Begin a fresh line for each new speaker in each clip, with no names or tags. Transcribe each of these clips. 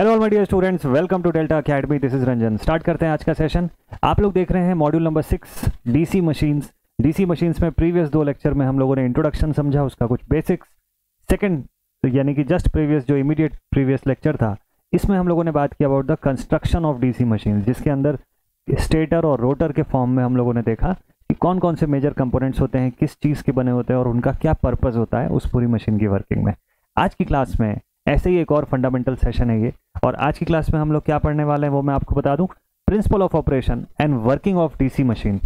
Hello all my dear students, welcome to Delta Academy. This is Ranjan. Start करते हैं आज का सेशन। आप लोग देख रहे हैं module number 6 DC machines. DC machines में प्रीवियस 2 लेक्चर में हम लोगों ने इंट्रोडक्शन समझा, उसका कुछ बेसिक्स। सेकंड यानी कि जस्ट प्रीवियस जो इमीडिएट प्रीवियस लेक्चर था, इसमें हम लोगों ने बात की about the construction of DC machine, जिसके अंदर स्टेटर और रोटर के फॉर्म में हम लोगों ने देखा कि कौन कौन से मेजर कंपोनेंट्स होते हैं, किस चीज़ के बने होते हैं और उनका क्या पर्पज़ होता है उस पूरी मशीन की वर्किंग में। आज की क्लास में ऐसे ही एक और फंडामेंटल सेशन है ये, और आज की क्लास में हम लोग क्या पढ़ने वाले हैं वो मैं आपको बता दूं। Principle of operation and working of DC machine.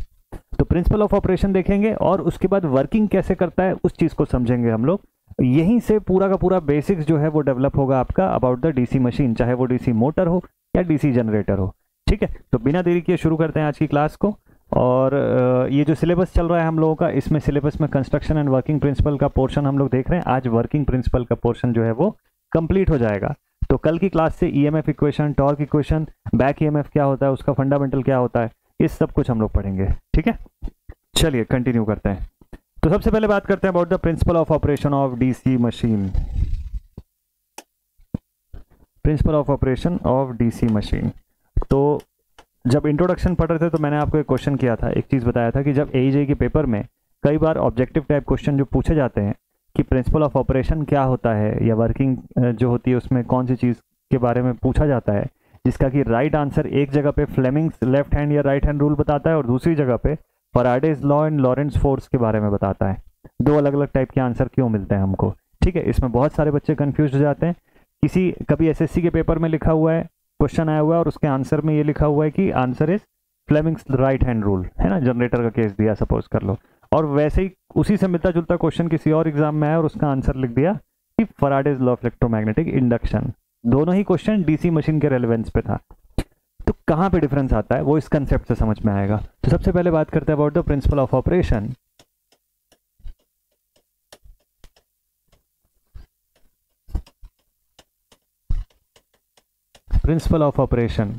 तो प्रिंसिपल ऑफ ऑपरेशन देखेंगे और उसके बाद वर्किंग कैसे करता है उस चीज़ को समझेंगे हम लोग। यहीं से पूरा का पूरा बेसिक्स जो है वो डेवलप होगा आपका अबाउट द डीसी मशीन, चाहे वो डीसी मोटर हो या डीसी जनरेटर हो। ठीक है, तो बिना देरी किए शुरू करते हैं आज की क्लास को। और ये जो सिलेबस चल रहा है हम लोगों का, इसमें सिलेबस में कंस्ट्रक्शन एंड वर्किंग प्रिंसिपल का पोर्शन हम लोग देख रहे हैं। आज वर्किंग प्रिंसिपल का पोर्शन जो है वो कंप्लीट हो जाएगा। तो कल की क्लास से EMF equation, torque equation, back EMF क्या होता है, उसका फंडामेंटल क्या होता है, इस सब कुछ हम लोग पढ़ेंगे। ठीक है, चलिए कंटिन्यू करते हैं। तो सबसे पहले बात करते हैं about the principle of operation of DC machine. Principle of operation of DC machine. तो जब इंट्रोडक्शन पढ़ रहे थे तो मैंने आपको एक क्वेश्चन किया था, एक चीज़ बताया था कि जब एईजे के पेपर में कई बार ऑब्जेक्टिव टाइप क्वेश्चन जो पूछे जाते हैं कि प्रिंसिपल ऑफ ऑपरेशन क्या होता है या वर्किंग जो होती है उसमें कौन सी चीज़ के बारे में पूछा जाता है, जिसका कि राइट आंसर एक जगह पे फ्लेमिंग्स लेफ्ट हैंड या राइट हैंड रूल बताता है और दूसरी जगह पे Faraday's law and Lawrence force के बारे में बताता है। दो अलग अलग टाइप के आंसर क्यों मिलते हैं हमको। ठीक है, इसमें बहुत सारे बच्चे कन्फ्यूज हो जाते हैं। कभी एसएससी के पेपर में लिखा हुआ है, क्वेश्चन आया हुआ है और उसके आंसर में ये लिखा हुआ है कि answer is Fleming's right hand rule, है ना, जनरेटर का केस दिया सपोज कर लो, और वैसे ही उसी से मिलता जुलता क्वेश्चन किसी और एग्जाम में आया और उसका आंसर लिख दिया कि Faraday's law of electromagnetic induction. दोनों ही क्वेश्चन डीसी मशीन के रेलेवेंस पे था। तो कहाँ पे डिफरेंस आता है वो इस कंसेप्ट से समझ में आएगा। तो सबसे पहले बात करते हैं about the principle of operation. Principle of operation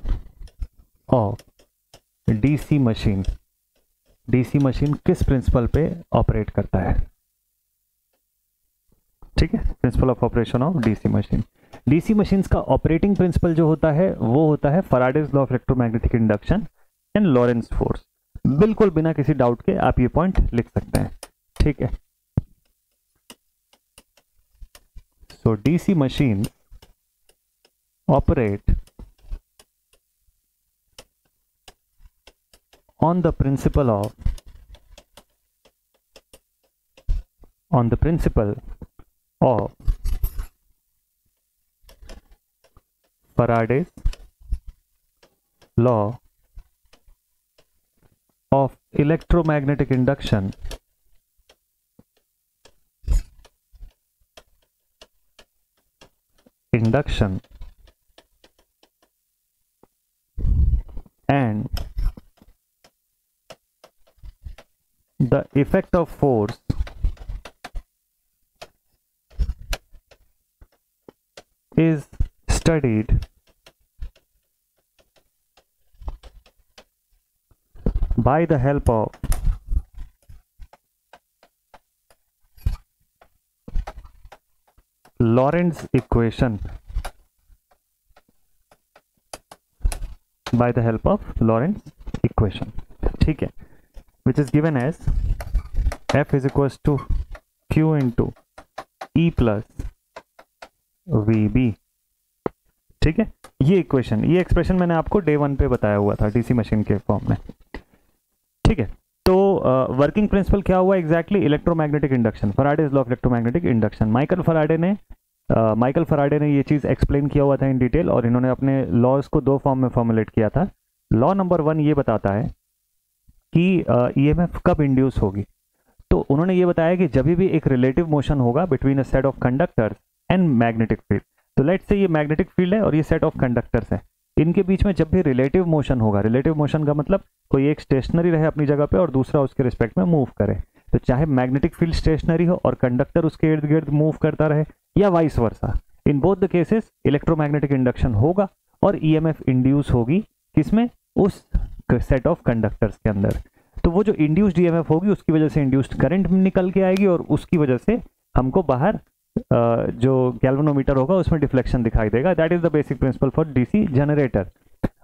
of DC machine. DC machine किस प्रिंसिपल पे ऑपरेट करता है। ठीक है, principle of operation of DC machine. DC machines का ऑपरेटिंग प्रिंसिपल जो होता है वो होता है Faraday's law of electromagnetic induction and Lawrence force. बिल्कुल बिना किसी डाउट के आप ये पॉइंट लिख सकते हैं। ठीक है, so DC machine operate on the principle of Faraday's law of electromagnetic induction and the effect of force is studied by the help of Lorentz equation. By the help of Lorentz equation. ठीक है, which is given as F is equals to Q into E plus VB। ठीक है, ये equation, ये expression मैंने आपको day 1 पे बताया हुआ था डीसी मशीन के फॉर्म में। ठीक है, तो वर्किंग प्रिंसिपल क्या हुआ exactly, electromagnetic induction, Faraday's law of electromagnetic induction. Michael Faraday ने ये चीज़ एक्सप्लेन किया हुआ था इन डिटेल, और इन्होंने अपने लॉज को 2 फॉर्म में फॉर्मुलेट किया था। लॉ नंबर 1 ये बताता है कि ईएमएफ कब इंड्यूस होगी। तो उन्होंने ये बताया कि जब भी एक रिलेटिव मोशन होगा between a set of conductors and magnetic field. तो लेट्स से ये मैग्नेटिक फील्ड है और ये सेट ऑफ कंडक्टर्स है, इनके बीच में जब भी रिलेटिव मोशन होगा, रिलेटिव मोशन का मतलब कोई एक स्टेशनरी रहे अपनी जगह पे और दूसरा उसके रिस्पेक्ट में मूव करे। तो चाहे मैग्नेटिक फील्ड स्टेशनरी हो और कंडक्टर उसके इर्द गिर्द मूव करता रहे, या vice versa, in both the cases electromagnetic induction होगा और ईएमएफ इंड्यूस होगी किसमें, उस सेट ऑफ कंडक्टर्स के अंदर। तो वो जो इंड्यूस्ड ईएमएफ होगी उसकी वजह से इंड्यूस्ड करंट निकल के आएगी और उसकी वजह से हमको बाहर जो गैल्वेनोमीटर होगा उसमें डिफ्लेक्शन दिखाई देगा। That is the basic principle for DC generator.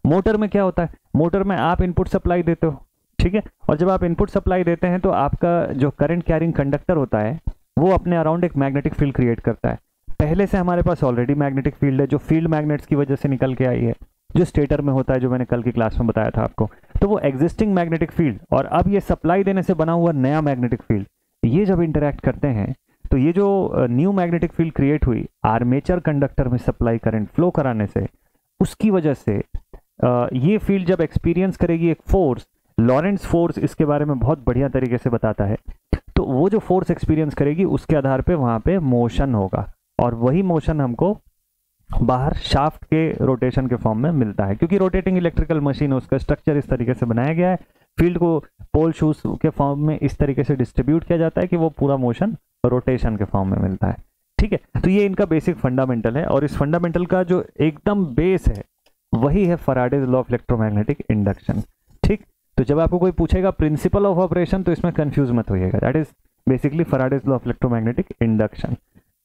Motor में क्या होता है, मोटर में आप इनपुट सप्लाई देते हो, ठीक है, और जब आप इनपुट सप्लाई देते हैं तो आपका जो करंट कैरिंग कंडक्टर होता है वो अपने अराउंड एक मैग्नेटिक फील्ड क्रिएट करता है। पहले से हमारे पास ऑलरेडी मैग्नेटिक फील्ड है जो फील्ड मैग्नेट्स की वजह से निकल के आई है, जो स्टेटर में होता है, जो मैंने कल की क्लास में बताया था आपको। तो वो एग्जिस्टिंग मैग्नेटिक फील्ड और अब ये सप्लाई देने से बना हुआ नया मैग्नेटिक फील्ड, ये जब इंटरैक्ट करते हैं तो ये जो न्यू मैग्नेटिक फील्ड क्रिएट हुई आर्मेचर कंडक्टर में सप्लाई करंट फ्लो कराने से, उसकी वजह से ये फील्ड जब एक्सपीरियंस करेगी एक फोर्स, लॉरेंट्ज फोर्स इसके बारे में बहुत बढ़िया तरीके से बताता है। तो वो जो फोर्स एक्सपीरियंस करेगी उसके आधार पे वहां पे मोशन होगा और वही मोशन हमको बाहर शाफ्ट के रोटेशन के फॉर्म में मिलता है, क्योंकि रोटेटिंग इलेक्ट्रिकल मशीन उसका स्ट्रक्चर इस तरीके से बनाया गया है, फील्ड को पोल शूज के फॉर्म में इस तरीके से डिस्ट्रीब्यूट किया जाता है कि वो पूरा मोशन रोटेशन के फॉर्म में मिलता है। ठीक है, तो ये इनका बेसिक फंडामेंटल है और इस फंडामेंटल का जो एकदम बेस है वही है Faraday's law of electromagnetic induction. ठीक, तो जब आपको कोई पूछेगा प्रिंसिपल ऑफ ऑपरेशन तो इसमें कंफ्यूज मत होइएगा, that is basically Faraday's law of electromagnetic induction.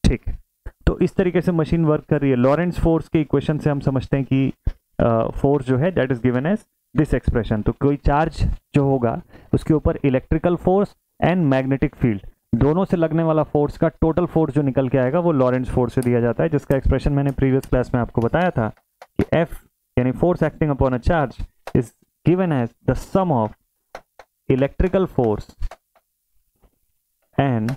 ठीक, तो इस तरीके से मशीन वर्क कर रही है। लॉरेंट्ज फोर्स के इक्वेशन से हम समझते हैं कि फोर्स जो है that is given as this expression. तो कोई चार्ज जो होगा उसके ऊपर electrical force and magnetic field दोनों से लगने वाला फोर्स का टोटल फोर्स जो निकल के आएगा वो लॉरेंट्ज फोर्स से दिया जाता है, जिसका एक्सप्रेशन मैंने प्रीवियस क्लास में आपको बताया था कि F यानी force acting upon a charge is given as the sum of electrical force and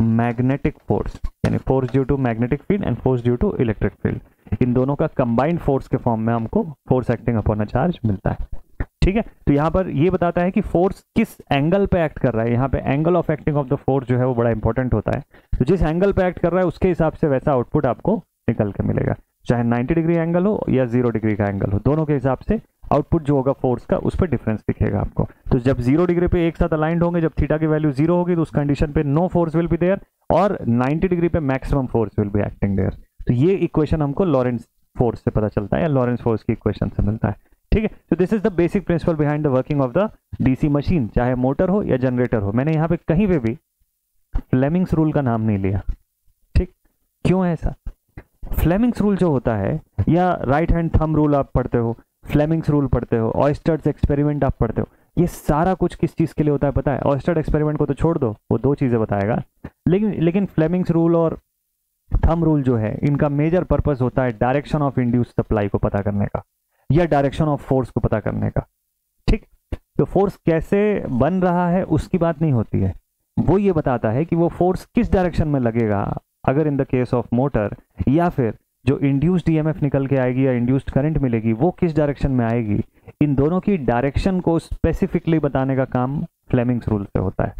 magnetic force, यानी force due to magnetic field and force due to electric field, इन दोनों का कंबाइंड फोर्स के फॉर्म में हमको force acting upon a charge मिलता है। ठीक है, तो यहाँ पर ये बताता है कि फोर्स किस एंगल पे एक्ट कर रहा है। यहाँ पे angle of acting of the force जो है वो बड़ा इंपॉर्टेंट होता है, तो जिस एंगल पे एक्ट कर रहा है उसके हिसाब से वैसा आउटपुट आपको निकल के मिलेगा, चाहे 90 डिग्री एंगल हो या 0 डिग्री का एंगल हो, दोनों के हिसाब से आउटपुट जो होगा फोर्स का उस पर डिफरेंस दिखेगा आपको। तो जब 0 डिग्री पे एक साथ अलाइंड होंगे, जब थीटा की वैल्यू 0 होगी तो उस कंडीशन पे no force will be there और 90 डिग्री पे maximum force will be acting there. तो ये इक्वेशन हमको लॉरेंट्ज फोर्स से पता चलता है या लॉरेंट्ज फोर्स की इक्वेशन से मिलता है। ठीक है, तो this is the basic principle behind the working of the DC machine, चाहे मोटर हो या जनरेटर हो। मैंने यहाँ पे कहीं पे भी फ्लेमिंग्स रूल का नाम नहीं लिया। ठीक, क्यों है ऐसा? फ्लेमिंग्स रूल जो होता है या राइट हैंड थंब रूल आप पढ़ते हो, फ्लेमिंग्स रूल पढ़ते हो, ऑयस्टर्स एक्सपेरिमेंट आप पढ़ते हो, ये सारा कुछ किस चीज के लिए होता है पता है? ऑयस्टर एक्सपेरिमेंट को तो छोड़ दो, वो दो चीजें बताएगा, लेकिन फ्लेमिंग्स रूल और थंब रूल जो है इनका मेजर पर्पस होता है डायरेक्शन ऑफ इंड्यूस सप्लाई को पता करने का या डायरेक्शन ऑफ फोर्स को पता करने का। ठीक, तो फोर्स कैसे बन रहा है उसकी बात नहीं होती है, वो ये बताता है कि वो फोर्स किस डायरेक्शन में लगेगा अगर इन द केस ऑफ मोटर, या फिर जो इंड्यूस्ड ईएमएफ निकल के आएगी या इंड्यूस्ड करंट मिलेगी वो किस डायरेक्शन में आएगी। इन दोनों की डायरेक्शन को स्पेसिफिकली बताने का काम फ्लेमिंग्स रूल से होता है।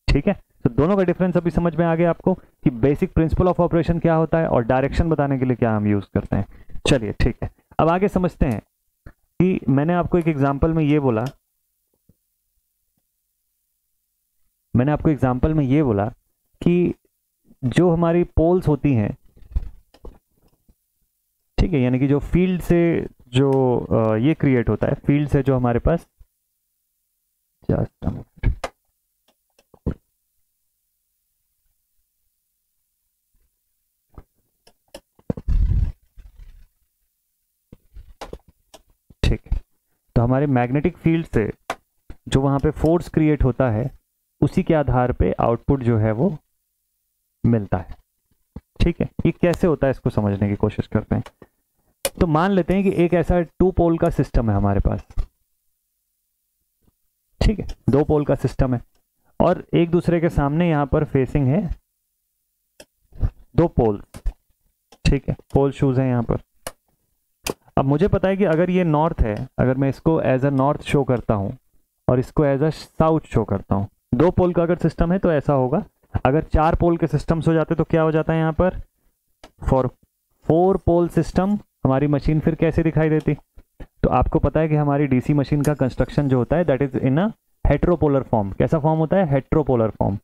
ठीक है, तो दोनों का डिफरेंस अभी समझ में आ गया आपको कि बेसिक प्रिंसिपल ऑफ ऑपरेशन क्या होता है और डायरेक्शन बताने के लिए क्या हम यूज करते हैं। चलिए ठीक है, अब आगे समझते हैं कि मैंने आपको एक एग्जांपल में ये बोला, कि जो हमारी पोल्स होती हैं, ठीक है, यानी कि जो फील्ड से जो ये क्रिएट होता है, फील्ड से जो हमारे पास ठीक है, तो हमारे मैग्नेटिक फील्ड से जो वहां पे फोर्स क्रिएट होता है उसी के आधार पे आउटपुट जो है वो मिलता है। ठीक है, ये कैसे होता है इसको समझने की कोशिश करते हैं। तो मान लेते हैं कि एक ऐसा 2 पोल का सिस्टम है हमारे पास। ठीक है, 2 पोल का सिस्टम है और एक दूसरे के सामने यहां पर फेसिंग है 2 पोल। ठीक है, पोल शूज है यहां पर। अब मुझे पता है कि अगर ये नॉर्थ है, अगर मैं इसको एज अ नॉर्थ शो करता हूं और इसको एज अ साउथ शो करता हूं, 2 पोल का अगर सिस्टम है तो ऐसा होगा। अगर 4 पोल के सिस्टम्स हो जाते तो क्या हो जाता है यहाँ पर? फॉर 4 पोल सिस्टम हमारी मशीन फिर कैसे दिखाई देती? तो आपको पता है कि हमारी डीसी मशीन का कंस्ट्रक्शन जो होता है that is in a heteropolar form. कैसा फॉर्म होता है? Heteropolar form.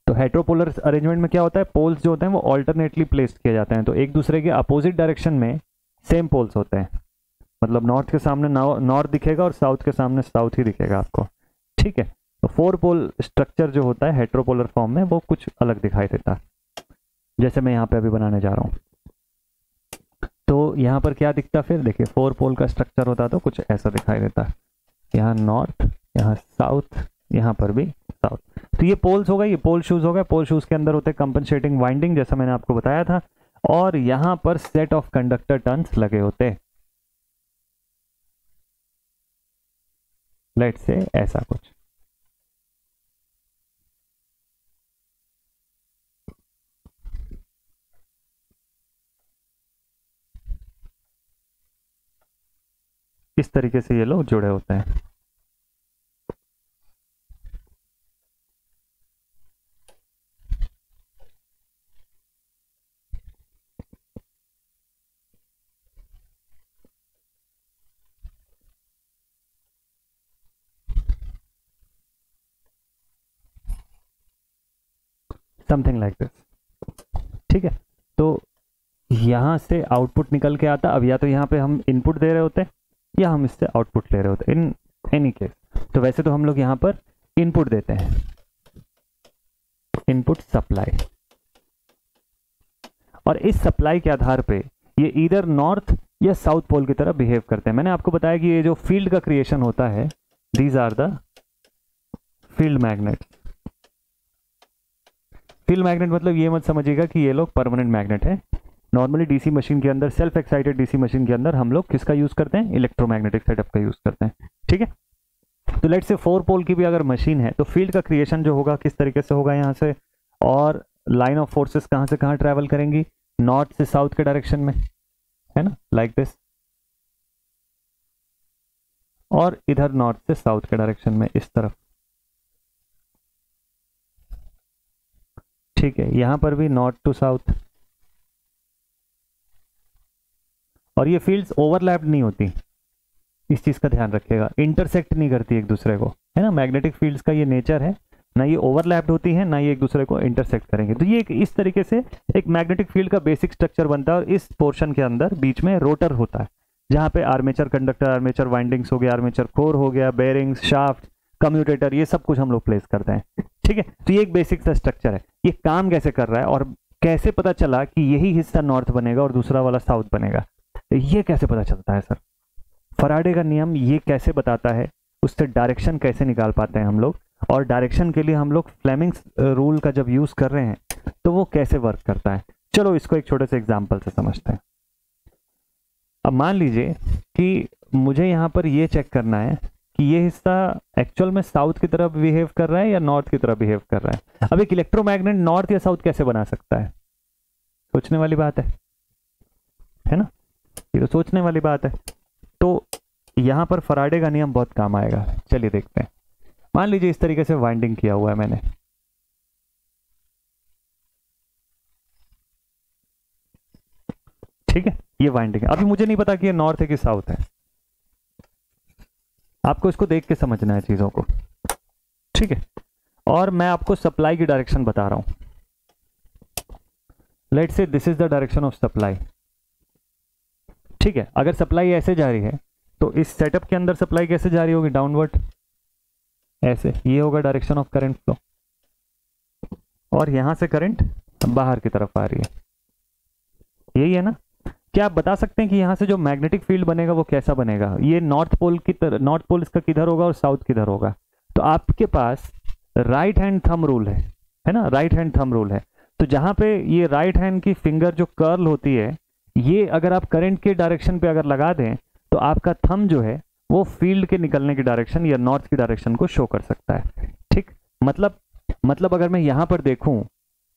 तो हेट्रोपोलर अरेंजमेंट में क्या होता है? पोल्स जो होते हैं वो ऑल्टरनेटली प्लेस्ड किए जाते हैं, तो एक दूसरे के अपोजिट डायरेक्शन में सेम पोल्स होते हैं। मतलब नॉर्थ के सामने नॉर्थ दिखेगा और साउथ के सामने साउथ ही दिखेगा आपको। ठीक है, तो 4 पोल स्ट्रक्चर जो होता है हेट्रोपोलर फॉर्म में वो कुछ अलग दिखाई देता है, जैसे मैं यहाँ पे अभी बनाने जा रहा हूँ। तो यहाँ पर क्या दिखता फिर देखिए, 4 पोल का स्ट्रक्चर होता तो कुछ ऐसा दिखाई देता है, यहाँ नॉर्थ, यहाँ साउथ, यहाँ पर भी साउथ। तो ये पोल्स हो गए, ये पोल शूज हो गए। पोल शूज के अंदर होते हैं कंपनसेटिंग वाइंडिंग, जैसा मैंने आपको बताया था, और यहाँ पर सेट ऑफ कंडक्टर टर्न्स लगे होते हैं, लेट्स से ऐसा कुछ। इस तरीके से ये लोग जुड़े होते हैं। समथिंग लाइक दिस, ठीक है। तो यहां से आउटपुट निकल के आता, अब या तो यहाँ पे हम इनपुट दे रहे होते या हम इससे आउटपुट ले रहे होते, इन एनी केस। तो वैसे तो हम लोग यहाँ पर इनपुट देते हैं, इनपुट सप्लाई, और इस सप्लाई के आधार पे ये इधर नॉर्थ या साउथ पोल की तरह बिहेव करते हैं। मैंने आपको बताया कि ये जो फील्ड का क्रिएशन होता है, these are the field magnet. Field magnet मतलब ये मत समझिएगा कि ये लोग परमानेंट मैग्नेट है। नॉर्मली डीसी मशीन के अंदर, सेल्फ एक्साइटेड डीसी मशीन के अंदर हम लोग किसका यूज करते हैं, इलेक्ट्रोमैग्नेटिक सेटअप का यूज करते हैं, ठीक है। तो लेट्स से 4 पोल की भी अगर मशीन है तो फील्ड का क्रिएशन जो होगा किस तरीके से होगा यहाँ से, और लाइन ऑफ फोर्सेस कहाँ से कहाँ ट्रेवल करेंगी, नॉर्थ से साउथ के डायरेक्शन में, है ना, लाइक दिस, और इधर नॉर्थ से साउथ के डायरेक्शन में इस तरफ, ठीक है। यहां पर भी नॉर्थ टू साउथ, और ये फील्ड्स ओवरलैप नहीं होती, इस चीज का ध्यान रखिएगा, इंटरसेक्ट नहीं करती एक दूसरे को, है ना। मैग्नेटिक फील्ड्स का ये नेचर है, ना ये ओवरलैप्ड होती है, ना ये एक दूसरे को इंटरसेक्ट करेंगे। तो ये इस तरीके से एक मैग्नेटिक फील्ड का बेसिक स्ट्रक्चर बनता है, और इस पोर्शन के अंदर बीच में रोटर होता है, जहां पे आर्मेचर कंडक्टर, आर्मेचर वाइंडिंग्स हो गया, आर्मेचर कोर हो गया, बेरिंग्स, शाफ्ट, कम्यूटेटर, ये सब कुछ हम लोग प्लेस करते हैं, ठीक है। तो ये एक बेसिक सा स्ट्रक्चर है। ये काम कैसे कर रहा है और कैसे पता चला कि यही हिस्सा नॉर्थ बनेगा और दूसरा वाला साउथ बनेगा, ये कैसे पता चलता है सर? फराडे का नियम ये कैसे बताता है, उससे डायरेक्शन कैसे निकाल पाते हैं हम लोग, और डायरेक्शन के लिए हम लोग फ्लेमिंग्स रूल का जब यूज कर रहे हैं तो वो कैसे वर्क करता है। चलो इसको एक छोटे से एग्जांपल से समझते हैं। अब मान लीजिए कि मुझे यहाँ पर ये चेक करना है कि ये हिस्सा एक्चुअल में साउथ की तरफ बिहेव कर रहा है या नॉर्थ की तरफ बिहेव कर रहा है। अब एक इलेक्ट्रोमैग्नेट नॉर्थ या साउथ कैसे बना सकता है? सोचने वाली बात है ना, ये तो सोचने वाली बात है। तो यहां पर फराडे का नियम बहुत काम आएगा। चलिए देखते हैं। मान लीजिए इस तरीके से वाइंडिंग किया हुआ है मैंने, ठीक है, ये वाइंडिंग है। अभी मुझे नहीं पता कि ये नॉर्थ है कि साउथ है, आपको इसको देख के समझना है चीजों को, ठीक है। और मैं आपको सप्लाई की डायरेक्शन बता रहा हूं। Let's see this is the direction of supply, ठीक है। अगर सप्लाई ऐसे जा रही है तो इस सेटअप के अंदर सप्लाई कैसे जा रही होगी? डाउनवर्ड, ऐसे, ये होगा डायरेक्शन ऑफ करंट फ्लो, और यहां से करंट बाहर की तरफ आ रही है, यही है ना। क्या आप बता सकते हैं कि यहां से जो मैग्नेटिक फील्ड बनेगा वो कैसा बनेगा? ये नॉर्थ पोल की तरह, नॉर्थ पोल इसका किधर होगा और साउथ किधर होगा? तो आपके पास राइट हैंड थंब रूल है ना, राइट हैंड थंब रूल है। तो जहां पे ये राइट हैंड की फिंगर जो कर्ल होती है, ये अगर आप करंट के डायरेक्शन पे अगर लगा दें तो आपका थंब जो है वो फील्ड के निकलने की डायरेक्शन या नॉर्थ की डायरेक्शन को शो कर सकता है, ठीक। मतलब अगर मैं यहां पर देखूं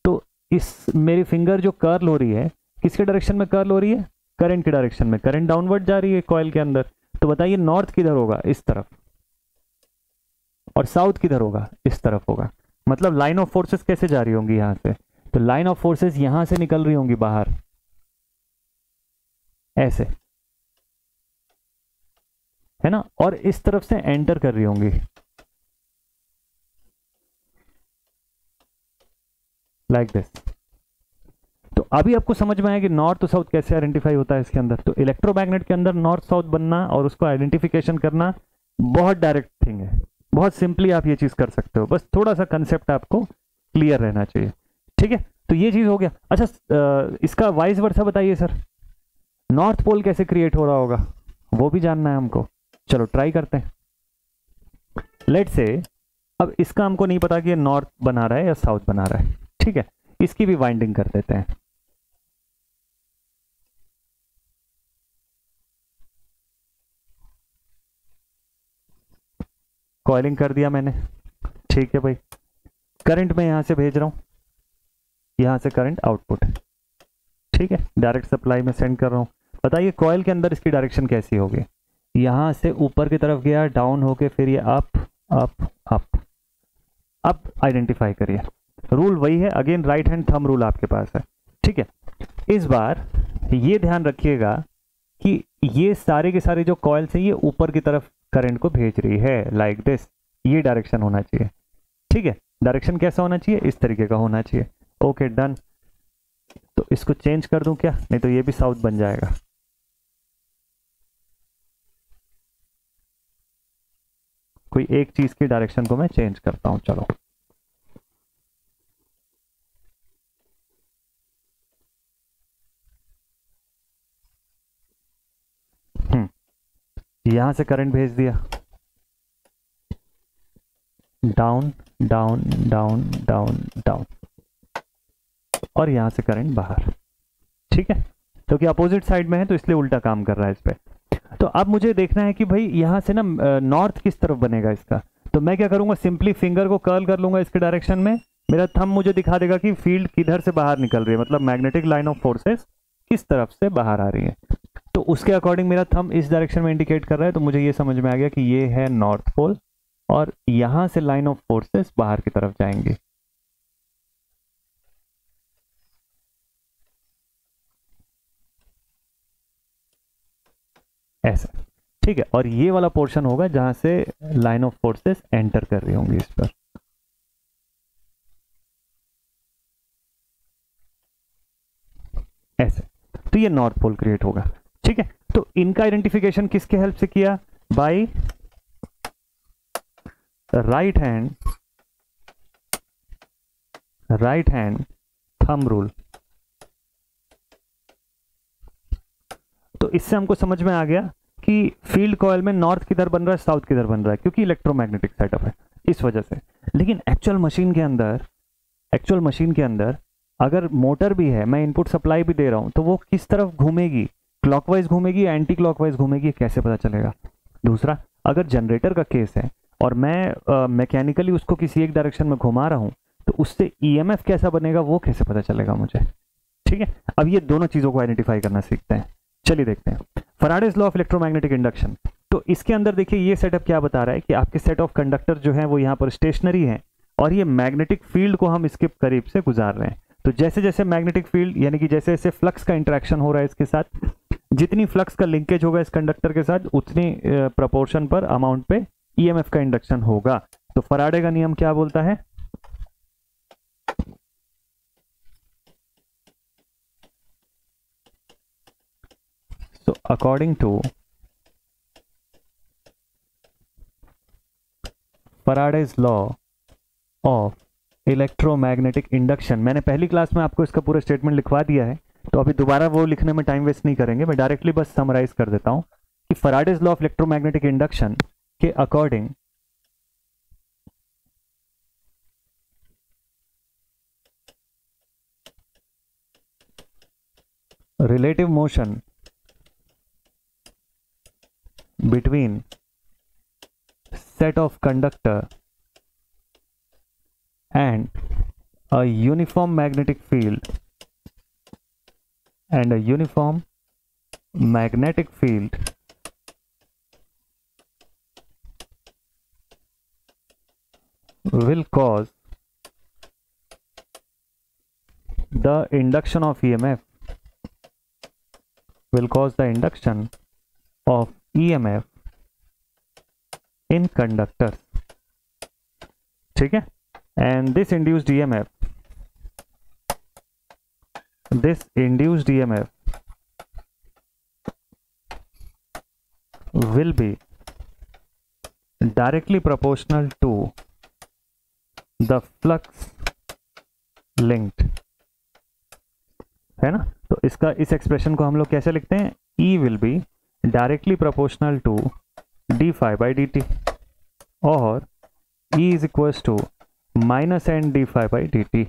तो इस मेरी फिंगर जो कर्ल हो रही है, किसके डायरेक्शन में कर्ल हो रही है? करंट की डायरेक्शन में। करंट डाउनवर्ड जा रही है कॉइल के अंदर, तो बताइए नॉर्थ किधर होगा? इस तरफ, और साउथ किधर होगा? इस तरफ होगा। मतलब लाइन ऑफ फोर्सेस कैसे जा रही होंगी यहां से? तो लाइन ऑफ फोर्सेस यहां से निकल रही होंगी बाहर, ऐसे, है ना, और इस तरफ से एंटर कर रही होंगी, लाइक दिस। तो अभी आपको समझ में आया कि नॉर्थ और साउथ कैसे आइडेंटिफाई होता है इसके अंदर। तो इलेक्ट्रोमैग्नेट के अंदर नॉर्थ साउथ बनना और उसको आइडेंटिफिकेशन करना बहुत डायरेक्ट थिंग है, बहुत सिंपली आप ये चीज कर सकते हो, बस थोड़ा सा कंसेप्ट आपको क्लियर रहना चाहिए। ठीक है, तो ये चीज हो गया। अच्छा, इसका वाइस वर्सा बताइए सर, नॉर्थ पोल कैसे क्रिएट हो रहा होगा, वो भी जानना है हमको। चलो ट्राई करते हैं। लेट्स से अब इसका हमको नहीं पता कि ये नॉर्थ बना रहा है या साउथ बना रहा है। ठीक है, इसकी भी वाइंडिंग कर देते हैं। कॉइलिंग कर दिया मैंने। ठीक है भाई, करंट मैं यहां से भेज रहा हूं, यहां से करंट आउटपुट। ठीक है, डायरेक्ट सप्लाई में सेंड कर रहा हूं। बताइए कॉइल के अंदर इसकी डायरेक्शन कैसी होगी, यहां से ऊपर की तरफ गया, डाउन होके फिर ये अप अप अप। अब आइडेंटिफाई करिए, रूल वही है, again right hand thumb rule आपके पास है। ठीक है, इस बार ये ध्यान रखिएगा कि ये सारे के सारे जो कॉइल्स हैं ये ऊपर की तरफ करंट को भेज रही है, लाइक दिस, ये डायरेक्शन होना चाहिए। ठीक है, डायरेक्शन कैसा होना चाहिए, इस तरीके का होना चाहिए। Okay done. तो इसको चेंज कर दूं क्या, नहीं तो ये भी साउथ बन जाएगा। कोई एक चीज की डायरेक्शन को मैं चेंज करता हूं, चलो। यहां से करंट भेज दिया, down down down down down, और यहां से करंट बाहर। ठीक है, क्योंकि अपोजिट साइड में है तो इसलिए उल्टा काम कर रहा है इस पे। तो अब मुझे देखना है कि भाई यहां से ना नॉर्थ किस तरफ बनेगा इसका। तो मैं क्या करूंगा, सिंपली फिंगर को कर्ल कर लूंगा इसके डायरेक्शन में, मेरा थंब मुझे दिखा देगा कि फील्ड किधर से बाहर निकल रही है, मतलब मैग्नेटिक लाइन ऑफ फोर्सेस किस तरफ से बाहर आ रही है। तो उसके अकॉर्डिंग मेरा थंब इस डायरेक्शन में इंडिकेट कर रहा है, तो मुझे ये समझ में आ गया कि ये है नॉर्थ पोल, और यहां से लाइन ऑफ फोर्सेस बाहर की तरफ जाएंगे। ऐसा, ठीक है, और ये वाला पोर्शन होगा जहां से लाइन ऑफ फोर्सेस एंटर कर रही होंगी इस पर। ऐसे, तो ये नॉर्थ पोल क्रिएट होगा। ठीक है, तो इनका आइडेंटिफिकेशन किसके हेल्प से किया, by right hand thumb rule. तो इससे हमको समझ में आ गया कि फील्ड कॉइल में नॉर्थ किधर बन रहा है, साउथ किधर बन रहा है, क्योंकि इलेक्ट्रोमैग्नेटिक सेटअप है इस वजह से। लेकिन एक्चुअल मशीन के अंदर अगर मोटर भी है, मैं इनपुट सप्लाई भी दे रहा हूं, तो वो किस तरफ घूमेगी, क्लॉकवाइज घूमेगी या एंटी क्लॉकवाइज घूमेगी, कैसे पता चलेगा। दूसरा, अगर जनरेटर का केस है और मैं मैकेनिकली उसको किसी एक डायरेक्शन में घुमा रहा हूं, तो उससे ईएमएफ कैसा बनेगा वो कैसे पता चलेगा मुझे। ठीक है, अब ये दोनों चीजों को आइडेंटिफाई करना सीखते हैं। चलिए देखते हैं Faraday's law of electromagnetic induction. तो इसके अंदर देखिए ये सेटअप क्या बता रहा है कि आपके सेट ऑफ कंडक्टर जो है वो यहाँ पर स्टेशनरी है, और ये मैग्नेटिक फील्ड को हम इसके करीब से गुजार रहे हैं। तो जैसे जैसे मैग्नेटिक फील्ड यानी कि जैसे जैसे फ्लक्स का इंटरेक्शन हो रहा है इसके साथ, जितनी फ्लक्स का लिंकेज होगा इस कंडक्टर के साथ, उतनी प्रपोर्शन पर अमाउंट पे ईएमएफ का इंडक्शन होगा। तो फैराडे का नियम क्या बोलता है, so according to Faraday's law of electromagnetic induction, मैंने पहली क्लास में आपको इसका पूरा स्टेटमेंट लिखवा दिया है, तो अभी दोबारा वो लिखने में टाइम वेस्ट नहीं करेंगे, मैं डायरेक्टली बस समराइज कर देता हूं कि Faraday's law of electromagnetic induction के according relative motion between set of conductor and a uniform magnetic field will cause the induction of EMF in conductors. ठीक है, and this induced EMF will be directly proportional to the flux linked, है ना। तो इसका इस expression को हम लोग कैसे लिखते हैं, E will be directly proportional to D phi by D T, और E is equals to minus N D phi by D T.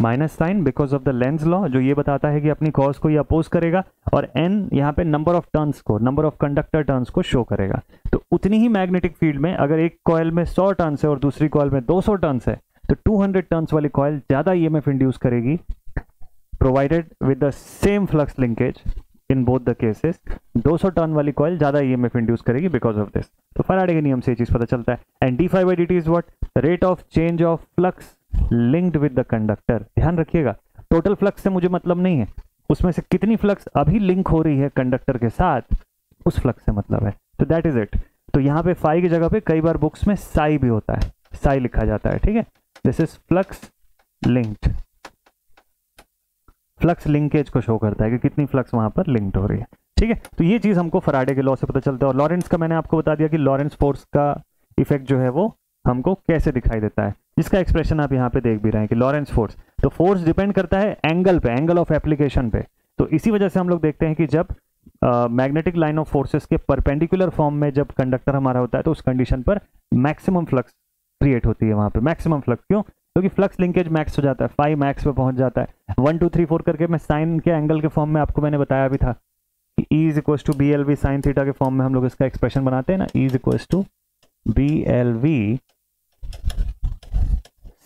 Minus sign because of the Lenz law, जो ये बताता है कि अपनी कॉज को ये अपोज करेगा, और एन यहाँ पे नंबर ऑफ टर्न्स को, नंबर ऑफ कंडक्टर टर्न्स को शो करेगा। तो उतनी ही मैग्नेटिक फील्ड में अगर एक कॉइल में 100 टर्न्स है और दूसरी कॉइल में 200 टर्न्स है, तो 200 टर्न्स वाली कॉइल ज्यादा ईएमएफ इंड्यूस करेगी, provided with the same flux linkage in both the cases. 200 turn वाली कॉइल ज्यादा ईएमएफ इंड्यूस करेगी बिकॉज ऑफ दिस। तो फैराडे के नियम से ये चीज पता चलता है। And D phi by D T is what, rate of change of flux linked with the conductor. ध्यान रखिएगा, टोटल फ्लक्स से मुझे मतलब नहीं है, उसमें से कितनी फ्लक्स अभी लिंक हो रही है कंडक्टर के साथ, उस फ्लक्स से मतलब है। तो दैट इज इट। तो यहाँ पे फाई की जगह पे कई बार बुक्स में साई भी होता है, साई लिखा जाता है, ठीक है। This is flux linked, flux linkage को शो करता है कि कितनी फ्लक्स वहां पर लिंक्ड हो रही है, ठीक है। तो ये चीज हमको फैराडे के लॉ से पता चलता है। और लॉरेंस का मैंने आपको बता दिया कि लॉरेंस फोर्स का इफेक्ट जो है वो हमको कैसे दिखाई देता है, जिसका एक्सप्रेशन आप यहाँ पे देख भी रहे हैं कि लॉरेंस फोर्स, तो फोर्स डिपेंड करता है एंगल पे, एंगल ऑफ एप्लीकेशन पे। तो इसी वजह से हम लोग देखते हैं कि जब मैग्नेटिक लाइन ऑफ फोर्सेस के परपेंडिकुलर फॉर्म में जब कंडक्टर हमारा होता है, तो उस कंडीशन पर मैक्सिमम फ्लक्स क्रिएट होती है वहां पे। मैक्सिमम फ्लक्स क्यों, क्योंकि फ्लक्स लिंकेज मैक्स हो जाता है, 5 मैक्स पे पहुंच जाता है। 1 2 3 4 करके मैं साइन के एंगल के फॉर्म में आपको मैंने बताया भी था कि E is equal to B L V sine theta के फॉर्म में हम लोग इसका एक्सप्रेशन बनाते हैं ना, E is equal to B L V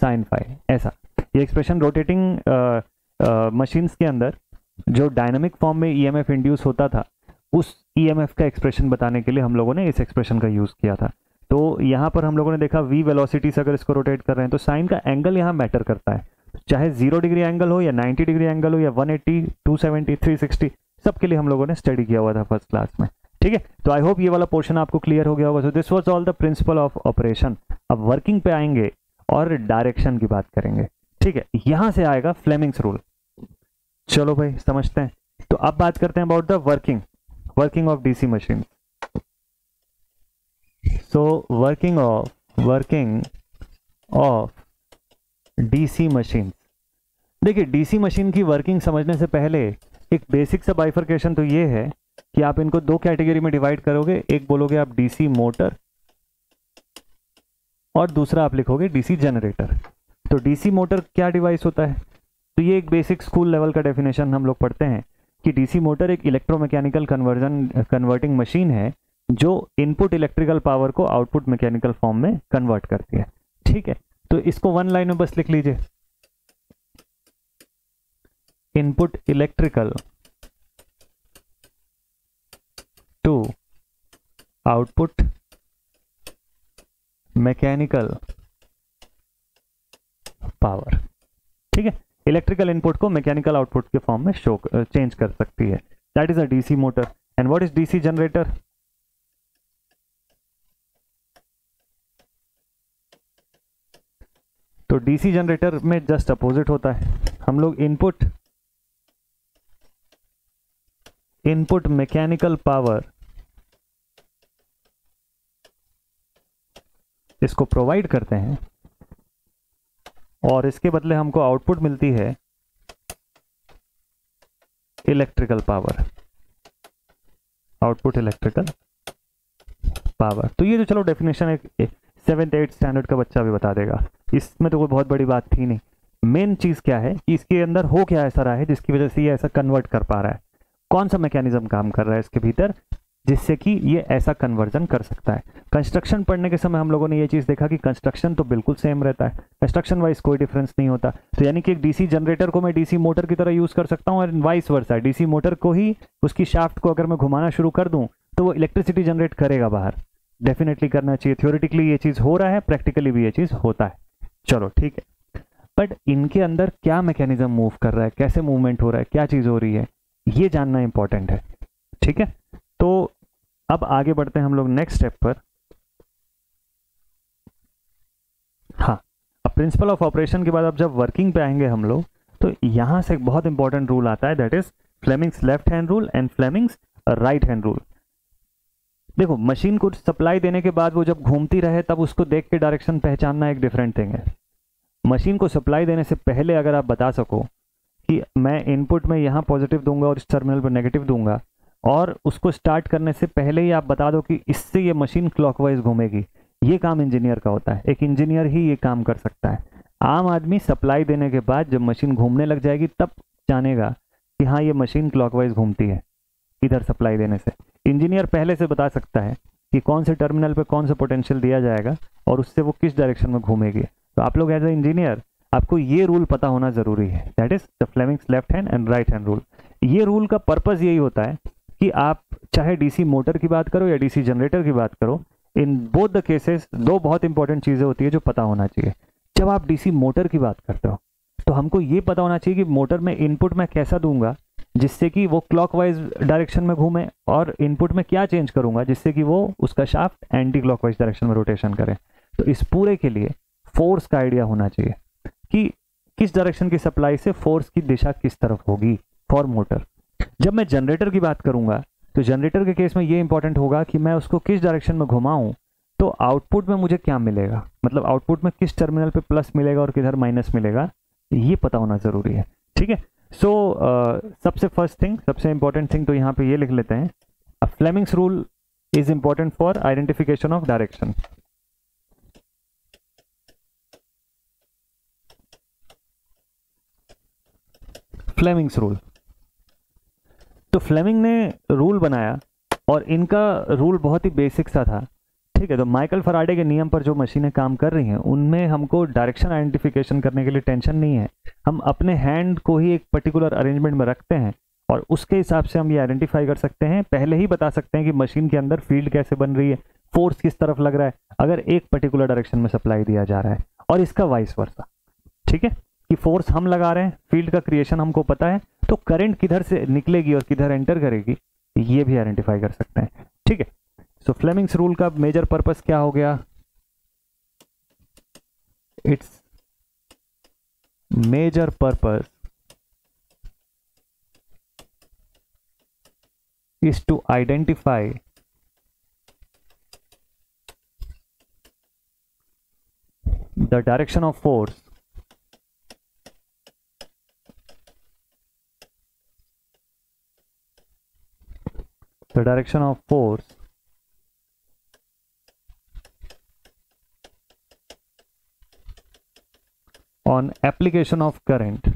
sine phi. ऐसा ये एक्सप्रेशन रोटेटिंग मशीन्स के अंदर जो डायनामिक फॉर्म में ईएमएफ इंड्यूस होता था, उस ईएमएफ का एक्सप्रेशन बताने के लिए हम लोगों ने इस एक्सप्रेशन का यूज किया था। तो यहाँ पर हम लोगों ने देखा v वेलोसिटी से अगर इसको रोटेट कर रहे हैं तो साइन का एंगल यहाँ मैटर करता है, चाहे 0 डिग्री एंगल हो या 90 डिग्री एंगल हो या 180, 270, 360, सबके लिए हम लोगों ने स्टडी किया हुआ था फर्स्ट क्लास में, ठीक है। तो आई होप ये वाला पोर्शन आपको क्लियर हो गया होगा। So this was all the principle of operation. अब वर्किंग पे आएंगे और डायरेक्शन की बात करेंगे, ठीक है। यहां से आएगा फ्लेमिंग्स रूल। चलो भाई समझते हैं। तो अब बात करते हैं about the working of DC machine. So working of DC machine. देखिए, डीसी मशीन की वर्किंग समझने से पहले एक बेसिक सा बाइफर्केशन तो ये है कि आप इनको 2 कैटेगरी में डिवाइड करोगे। एक बोलोगे आप डीसी मोटर और दूसरा आप लिखोगे डीसी जनरेटर। तो डीसी मोटर क्या डिवाइस होता है, तो ये एक बेसिक स्कूल लेवल का डेफिनेशन हम लोग पढ़ते हैं कि डीसी मोटर एक इलेक्ट्रोमैकेनिकल कन्वर्टिंग मशीन है जो इनपुट इलेक्ट्रिकल पावर को आउटपुट मैकेनिकल फॉर्म में कन्वर्ट करती है, ठीक है। तो इसको 1 लाइन में बस लिख लीजिए, input electrical to output mechanical power, ठीक है। इलेक्ट्रिकल इनपुट को मैकेनिकल आउटपुट के फॉर्म में चेंज कर सकती है। That is a DC motor. And what is DC generator? तो डीसी जनरेटर में जस्ट अपोजिट होता है। हम लोग इनपुट मैकेनिकल पावर इसको प्रोवाइड करते हैं और इसके बदले हमको आउटपुट मिलती है electrical power, output electrical power. तो ये जो चलो डेफिनेशन एक 7th 8th स्टैंडर्ड का बच्चा भी बता देगा, इसमें तो कोई बहुत बड़ी बात थी नहीं। मेन चीज क्या है कि इसके अंदर हो क्या ऐसा रहा है जिसकी वजह से ये ऐसा कन्वर्ट कर पा रहा है, कौन सा मैकेनिज्म काम कर रहा है इसके भीतर जिससे कि ये ऐसा कन्वर्जन कर सकता है। कंस्ट्रक्शन पढ़ने के समय हम लोगों ने ये चीज देखा कि कंस्ट्रक्शन तो बिल्कुल सेम रहता है, कंस्ट्रक्शन वाइज कोई डिफरेंस नहीं होता। तो यानी कि एक डीसी जनरेटर को मैं डीसी मोटर की तरह यूज कर सकता हूँ और वाइस वर्सा, डीसी मोटर को ही उसकी शाफ्ट को अगर मैं घुमाना शुरू कर दूं तो वो इलेक्ट्रिसिटी जनरेट करेगा बाहर। डेफिनेटली करना चाहिए, थ्योरेटिकली ये चीज हो रहा है, प्रैक्टिकली भी ये चीज होता है। चलो ठीक है, बट इनके अंदर क्या मैकेनिज्म मूव कर रहा है, कैसे मूवमेंट हो रहा है, क्या चीज हो रही है, ये जानना इंपॉर्टेंट है, ठीक है। तो अब आगे बढ़ते हैं हम लोग नेक्स्ट स्टेप पर। हाँ, अब प्रिंसिपल ऑफ ऑपरेशन के बाद अब जब वर्किंग पे आएंगे हम लोग, तो यहां से एक बहुत इंपॉर्टेंट रूल आता है, that is Fleming's left hand rule and Fleming's right hand rule. देखो मशीन को सप्लाई देने के बाद वो जब घूमती रहे तब उसको देख के डायरेक्शन पहचानना एक डिफरेंट थिंग है। मशीन को सप्लाई देने से पहले अगर आप बता सको कि मैं इनपुट में यहाँ पॉजिटिव दूंगा और इस टर्मिनल पर नेगेटिव दूंगा, और उसको स्टार्ट करने से पहले ही आप बता दो कि इससे ये मशीन क्लॉकवाइज घूमेगी, ये काम इंजीनियर का होता है। एक इंजीनियर ही ये काम कर सकता है। आम आदमी सप्लाई देने के बाद जब मशीन घूमने लग जाएगी तब जानेगा कि हाँ ये मशीन क्लॉकवाइज घूमती है। इधर सप्लाई देने से इंजीनियर पहले से बता सकता है कि कौन से टर्मिनल पे कौन सा पोटेंशियल दिया जाएगा और उससे वो किस डायरेक्शन में घूमेगी। तो आप लोग एज ए इंजीनियर आपको ये रूल पता होना जरूरी है, that is the Fleming's left hand and right hand rule. ये रूल का पर्पज यही होता है कि आप चाहे डीसी मोटर की बात करो या डीसी जनरेटर की बात करो, इन बोथ द केसेस दो बहुत इंपॉर्टेंट चीजें होती है जो पता होना चाहिए। जब आप डीसी मोटर की बात करते हो तो हमको ये पता होना चाहिए कि मोटर में इनपुट मैं कैसा दूंगा जिससे कि वो क्लॉकवाइज डायरेक्शन में घूमे, और इनपुट में क्या चेंज करूंगा जिससे कि वो उसका शाफ्ट एंटी क्लॉकवाइज डायरेक्शन में रोटेशन करे। तो इस पूरे के लिए फोर्स का आइडिया होना चाहिए कि किस डायरेक्शन की सप्लाई से फोर्स की दिशा किस तरफ होगी फॉर मोटर। जब मैं जनरेटर की बात करूंगा तो जनरेटर के केस में ये इंपॉर्टेंट होगा कि मैं उसको किस डायरेक्शन में घुमाऊं तो आउटपुट में मुझे क्या मिलेगा, मतलब आउटपुट में किस टर्मिनल पे प्लस मिलेगा और किधर माइनस मिलेगा, ये पता होना जरूरी है। ठीक है, सो सबसे फर्स्ट थिंग, सबसे इंपॉर्टेंट थिंग तो यहाँ पे ये लिख लेते हैं, Fleming's rule is important for identification of direction. Fleming's rule, तो फ्लेमिंग ने रूल बनाया और इनका रूल बहुत ही बेसिक सा था। ठीक है, तो माइकल फराडे के नियम पर जो मशीनें काम कर रही हैं उनमें हमको डायरेक्शन आइडेंटिफिकेशन करने के लिए टेंशन नहीं है। हम अपने हैंड को ही एक पर्टिकुलर अरेंजमेंट में रखते हैं और उसके हिसाब से हम ये आइडेंटिफाई कर सकते हैं, पहले ही बता सकते हैं कि मशीन के अंदर फील्ड कैसे बन रही है, फोर्स किस तरफ लग रहा है अगर एक पर्टिकुलर डायरेक्शन में सप्लाई दिया जा रहा है, और इसका वाइस वर्सा। ठीक है, कि फोर्स हम लगा रहे हैं, फील्ड का क्रिएशन हमको पता है, तो करंट किधर से निकलेगी और किधर एंटर करेगी ये भी आइडेंटिफाई कर सकते हैं। ठीक है, सो फ्लेमिंग्स रूल का मेजर पर्पस क्या हो गया, it's major purpose is to identify the direction of force on application of current।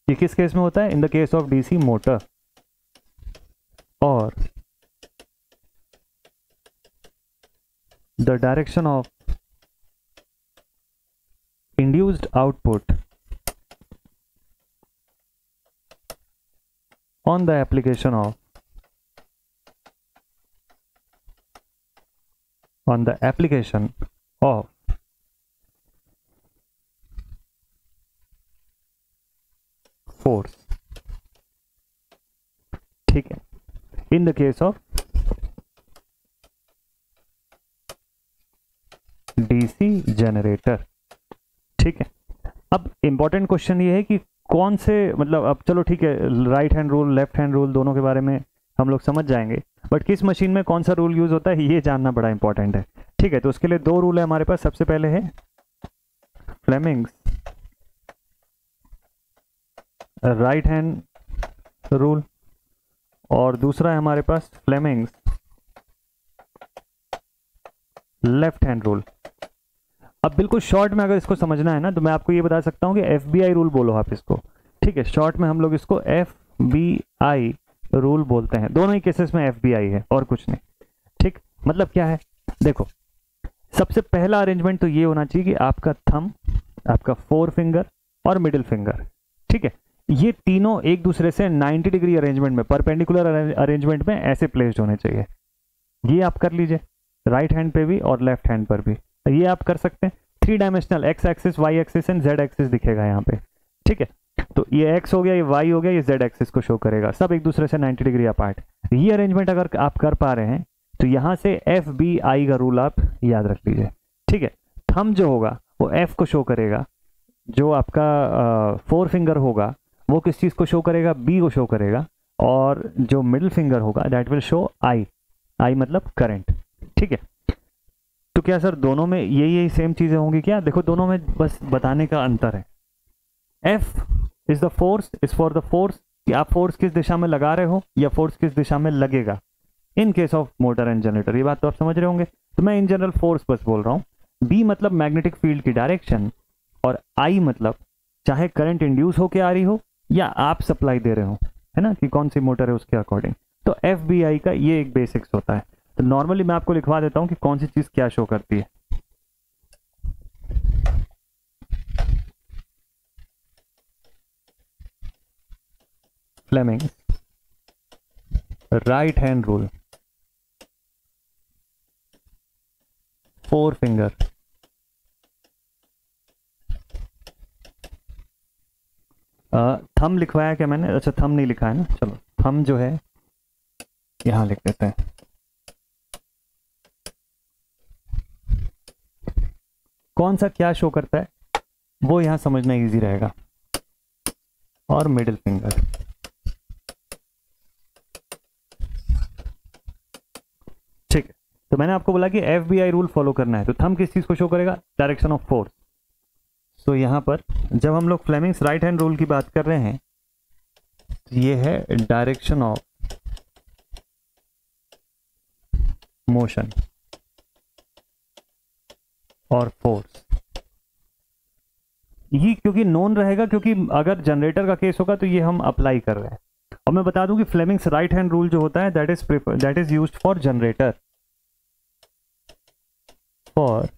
ये किस केस में होता है, in the case of DC motor और the direction of induced output on the application of force. ठीक है, in the case of DC generator. ठीक है, अब इंपॉर्टेंट क्वेश्चन ये है कि कौन से, मतलब अब चलो ठीक है, right hand rule left hand rule दोनों के बारे में हम लोग समझ जाएंगे, बट किस मशीन में कौन सा रूल यूज होता है ये जानना बड़ा इंपॉर्टेंट है। ठीक है, तो उसके लिए दो रूल है हमारे पास। सबसे पहले है फ्लेमिंग्स राइट हैंड रूल और दूसरा है हमारे पास फ्लेमिंग्स लेफ्ट हैंड रूल। अब बिल्कुल शॉर्ट में अगर इसको समझना है ना तो मैं आपको ये बता सकता हूं कि FBI रूल बोलो आप इसको। ठीक है, शॉर्ट में हम लोग इसको FBI रूल बोलते हैं। दोनों ही केसेस में FBI है और कुछ नहीं। ठीक, मतलब क्या है, देखो सबसे पहला अरेंजमेंट तो ये होना चाहिए कि आपका थंब, आपका फोर फिंगर और मिडिल फिंगर, ठीक है, ये तीनों एक दूसरे से 90 डिग्री अरेंजमेंट में, परपेंडिकुलर अरेंजमेंट में ऐसे प्लेस्ड होने चाहिए। ये आप कर लीजिए राइट हैंड पे भी और लेफ्ट हैंड पर भी, ये आप कर सकते हैं। 3 dimensional X axis, Y axis and Z axis दिखेगा यहाँ पे। ठीक है, तो ये एक्स हो गया, ये वाई हो गया, ये जेड एक्सिस को शो करेगा, सब एक दूसरे से 90 डिग्री अपार्ट। ये अरेंजमेंट अगर आप कर पा रहे हैं तो यहाँ से FBI का रूल आप याद रख लीजिए। ठीक है, थंब जो होगा वो F को शो करेगा, जो आपका फोर फिंगर होगा वो किस चीज को शो करेगा, B को शो करेगा, और जो मिडिल फिंगर होगा दैट विल शो आई, आई मतलब करंट। ठीक है, तो क्या सर दोनों में यही सेम चीजें होंगी क्या? देखो दोनों में बस बताने का अंतर है। F is the force, is for the force, कि आप फोर्स किस दिशा में लगा रहे हो या फोर्स किस दिशा में लगेगा in case of motor and generator. ये बात तो आप समझ रहे होंगे। तो मैं इन जनरल फोर्स बस बोल रहा हूँ। बी मतलब मैग्नेटिक फील्ड की डायरेक्शन, और आई मतलब चाहे करंट इंड्यूस होके आ रही हो या आप सप्लाई दे रहे हो, है ना, कि कौन सी मोटर है उसके अकॉर्डिंग। तो एफ बी आई का ये एक बेसिक्स होता है। तो नॉर्मली मैं आपको लिखवा देता हूं कि कौन सी चीज क्या शो करती है। Fleming right hand rule, 4 finger, thumb लिखवाया क्या मैंने? अच्छा थंब नहीं लिखा है ना, चलो थंब जो है यहां लिख देते हैं। कौन सा क्या शो करता है वो यहां समझना इजी रहेगा। और मिडिल फिंगर, ठीक है। तो मैंने आपको बोला कि F B I rule follow करना है। तो थंब किस चीज को शो करेगा? Direction of force. तो यहां पर जब हम लोग फ्लेमिंग्स राइट हैंड रूल की बात कर रहे हैं, तो ये है डायरेक्शन ऑफ मोशन और फोर्स। ये क्योंकि नोन रहेगा, क्योंकि अगर जनरेटर का केस होगा तो ये हम अप्लाई कर रहे हैं। और मैं बता दूं कि फ्लेमिंग्स राइट हैंड रूल जो होता है that is used for generator, for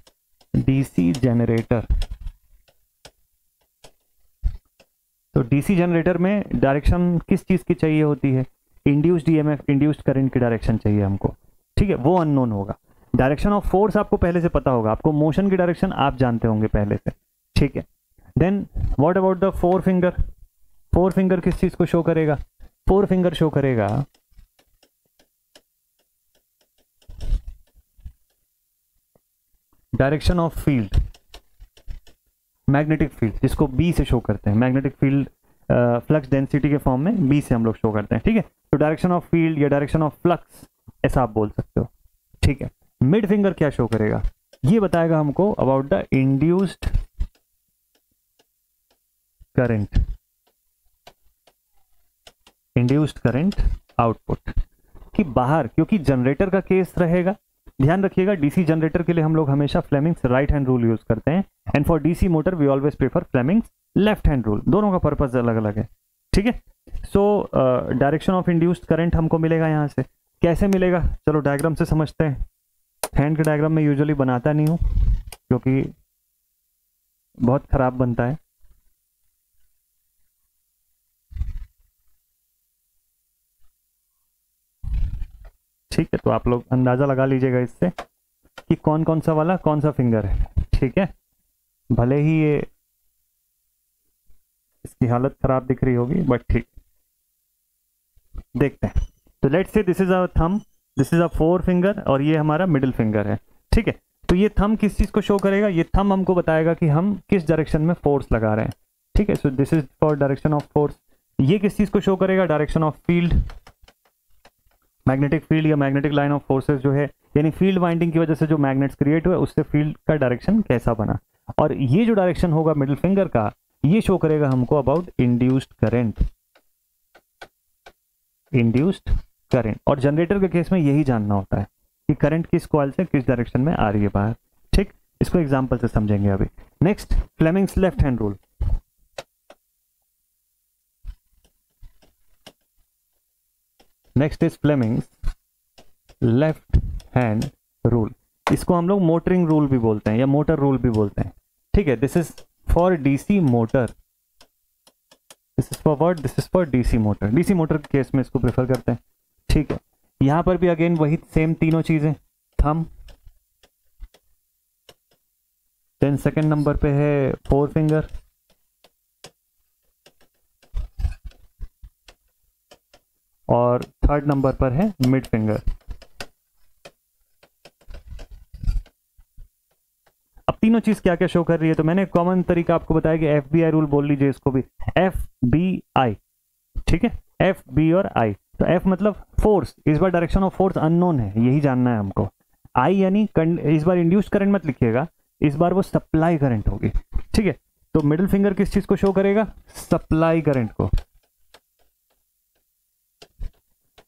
DC generator. तो डीसी जनरेटर में डायरेक्शन किस चीज की चाहिए होती है? इंड्यूस्ड ईएमएफ, इंड्यूस्ड करंट की डायरेक्शन चाहिए हमको। ठीक है, वो अननोन होगा। डायरेक्शन ऑफ फोर्स आपको पहले से पता होगा, आपको मोशन की डायरेक्शन आप जानते होंगे पहले से। ठीक है, then what about the 4 finger? 4 finger किस चीज को शो करेगा? 4 फिंगर शो करेगा direction of field, magnetic field, जिसको बी से शो करते हैं। मैग्नेटिक फील्ड फ्लक्स डेंसिटी के फॉर्म में बी से हम लोग शो करते हैं। ठीक है, तो डायरेक्शन ऑफ फील्ड या डायरेक्शन ऑफ फ्लक्स ऐसा आप बोल सकते हो। ठीक है, मिड फिंगर क्या शो करेगा? ये बताएगा हमको about the induced current, induced current output, कि बाहर, क्योंकि जनरेटर का केस रहेगा। ध्यान रखिएगा, डीसी जनरेटर के लिए हम लोग हमेशा Fleming's right hand rule use करते हैं, and for DC motor we always prefer Fleming's left hand rule. दोनों का पर्पस अलग अलग है। ठीक है, so direction of induced current हमको मिलेगा यहां से। कैसे मिलेगा? चलो डायग्राम से समझते हैं। हैंड के डायग्राम में यूजुअली बनाता नहीं हूं क्योंकि बहुत खराब बनता है। ठीक है, तो आप लोग अंदाजा लगा लीजिएगा इससे कि कौन कौन सा वाला कौन सा फिंगर है। ठीक है, भले ही ये इसकी हालत खराब दिख रही होगी बट ठीक, देखते हैं। तो let's see this is a thumb, this is a 4 finger और ये हमारा मिडिल फिंगर है। ठीक है, तो ये थंब किस चीज को शो करेगा? ये थंब हमको बताएगा कि हम किस डायरेक्शन में फोर्स लगा रहे हैं। ठीक है, so this is for direction of force. ये किस चीज को शो करेगा? Direction of field, magnetic field या मैग्नेटिक लाइन ऑफ फोर्सेस जो है, यानी फील्ड वाइंडिंग की वजह से जो मैग्नेट्स क्रिएट हुए उससे फील्ड का डायरेक्शन कैसा बना। और ये जो डायरेक्शन होगा मिडिल फिंगर का, ये शो करेगा हमको about induced current, induced current. और जनरेटर के केस में यही जानना होता है कि करंट किस कॉइल से किस डायरेक्शन में आ रही है बाहर। ठीक, इसको एग्जांपल से समझेंगे अभी। Next, Fleming's left hand rule. Next is Fleming's left hand rule. इसको हम लोग मोटरिंग रूल भी बोलते हैं या मोटर रूल भी बोलते हैं। ठीक है, this is for DC motor, this is for what? This is for DC motor. DC motor के केस में इसको प्रेफर करते हैं। ठीक है, यहां पर भी अगेन वही सेम तीनों चीजें, थंब, देन सेकंड नंबर पे है 4 फिंगर, और थर्ड नंबर पर है मिड फिंगर। अब तीनों चीज क्या क्या शो कर रही है? तो मैंने कॉमन तरीका आपको बताया कि एफ बी आई रूल बोल लीजिए इसको भी, एफ बी आई। ठीक है, एफ, बी और आई। तो एफ मतलब फोर्स, इस बार डायरेक्शन ऑफ फोर्स अननोन है, यही जानना है हमको। आई यानी इस बार इंड्यूस्ड करंट मत लिखिएगा, इस बार वो सप्लाई करंट होगी, ठीक है। तो मिडिल फिंगर किस चीज को शो करेगा? सप्लाई करंट को।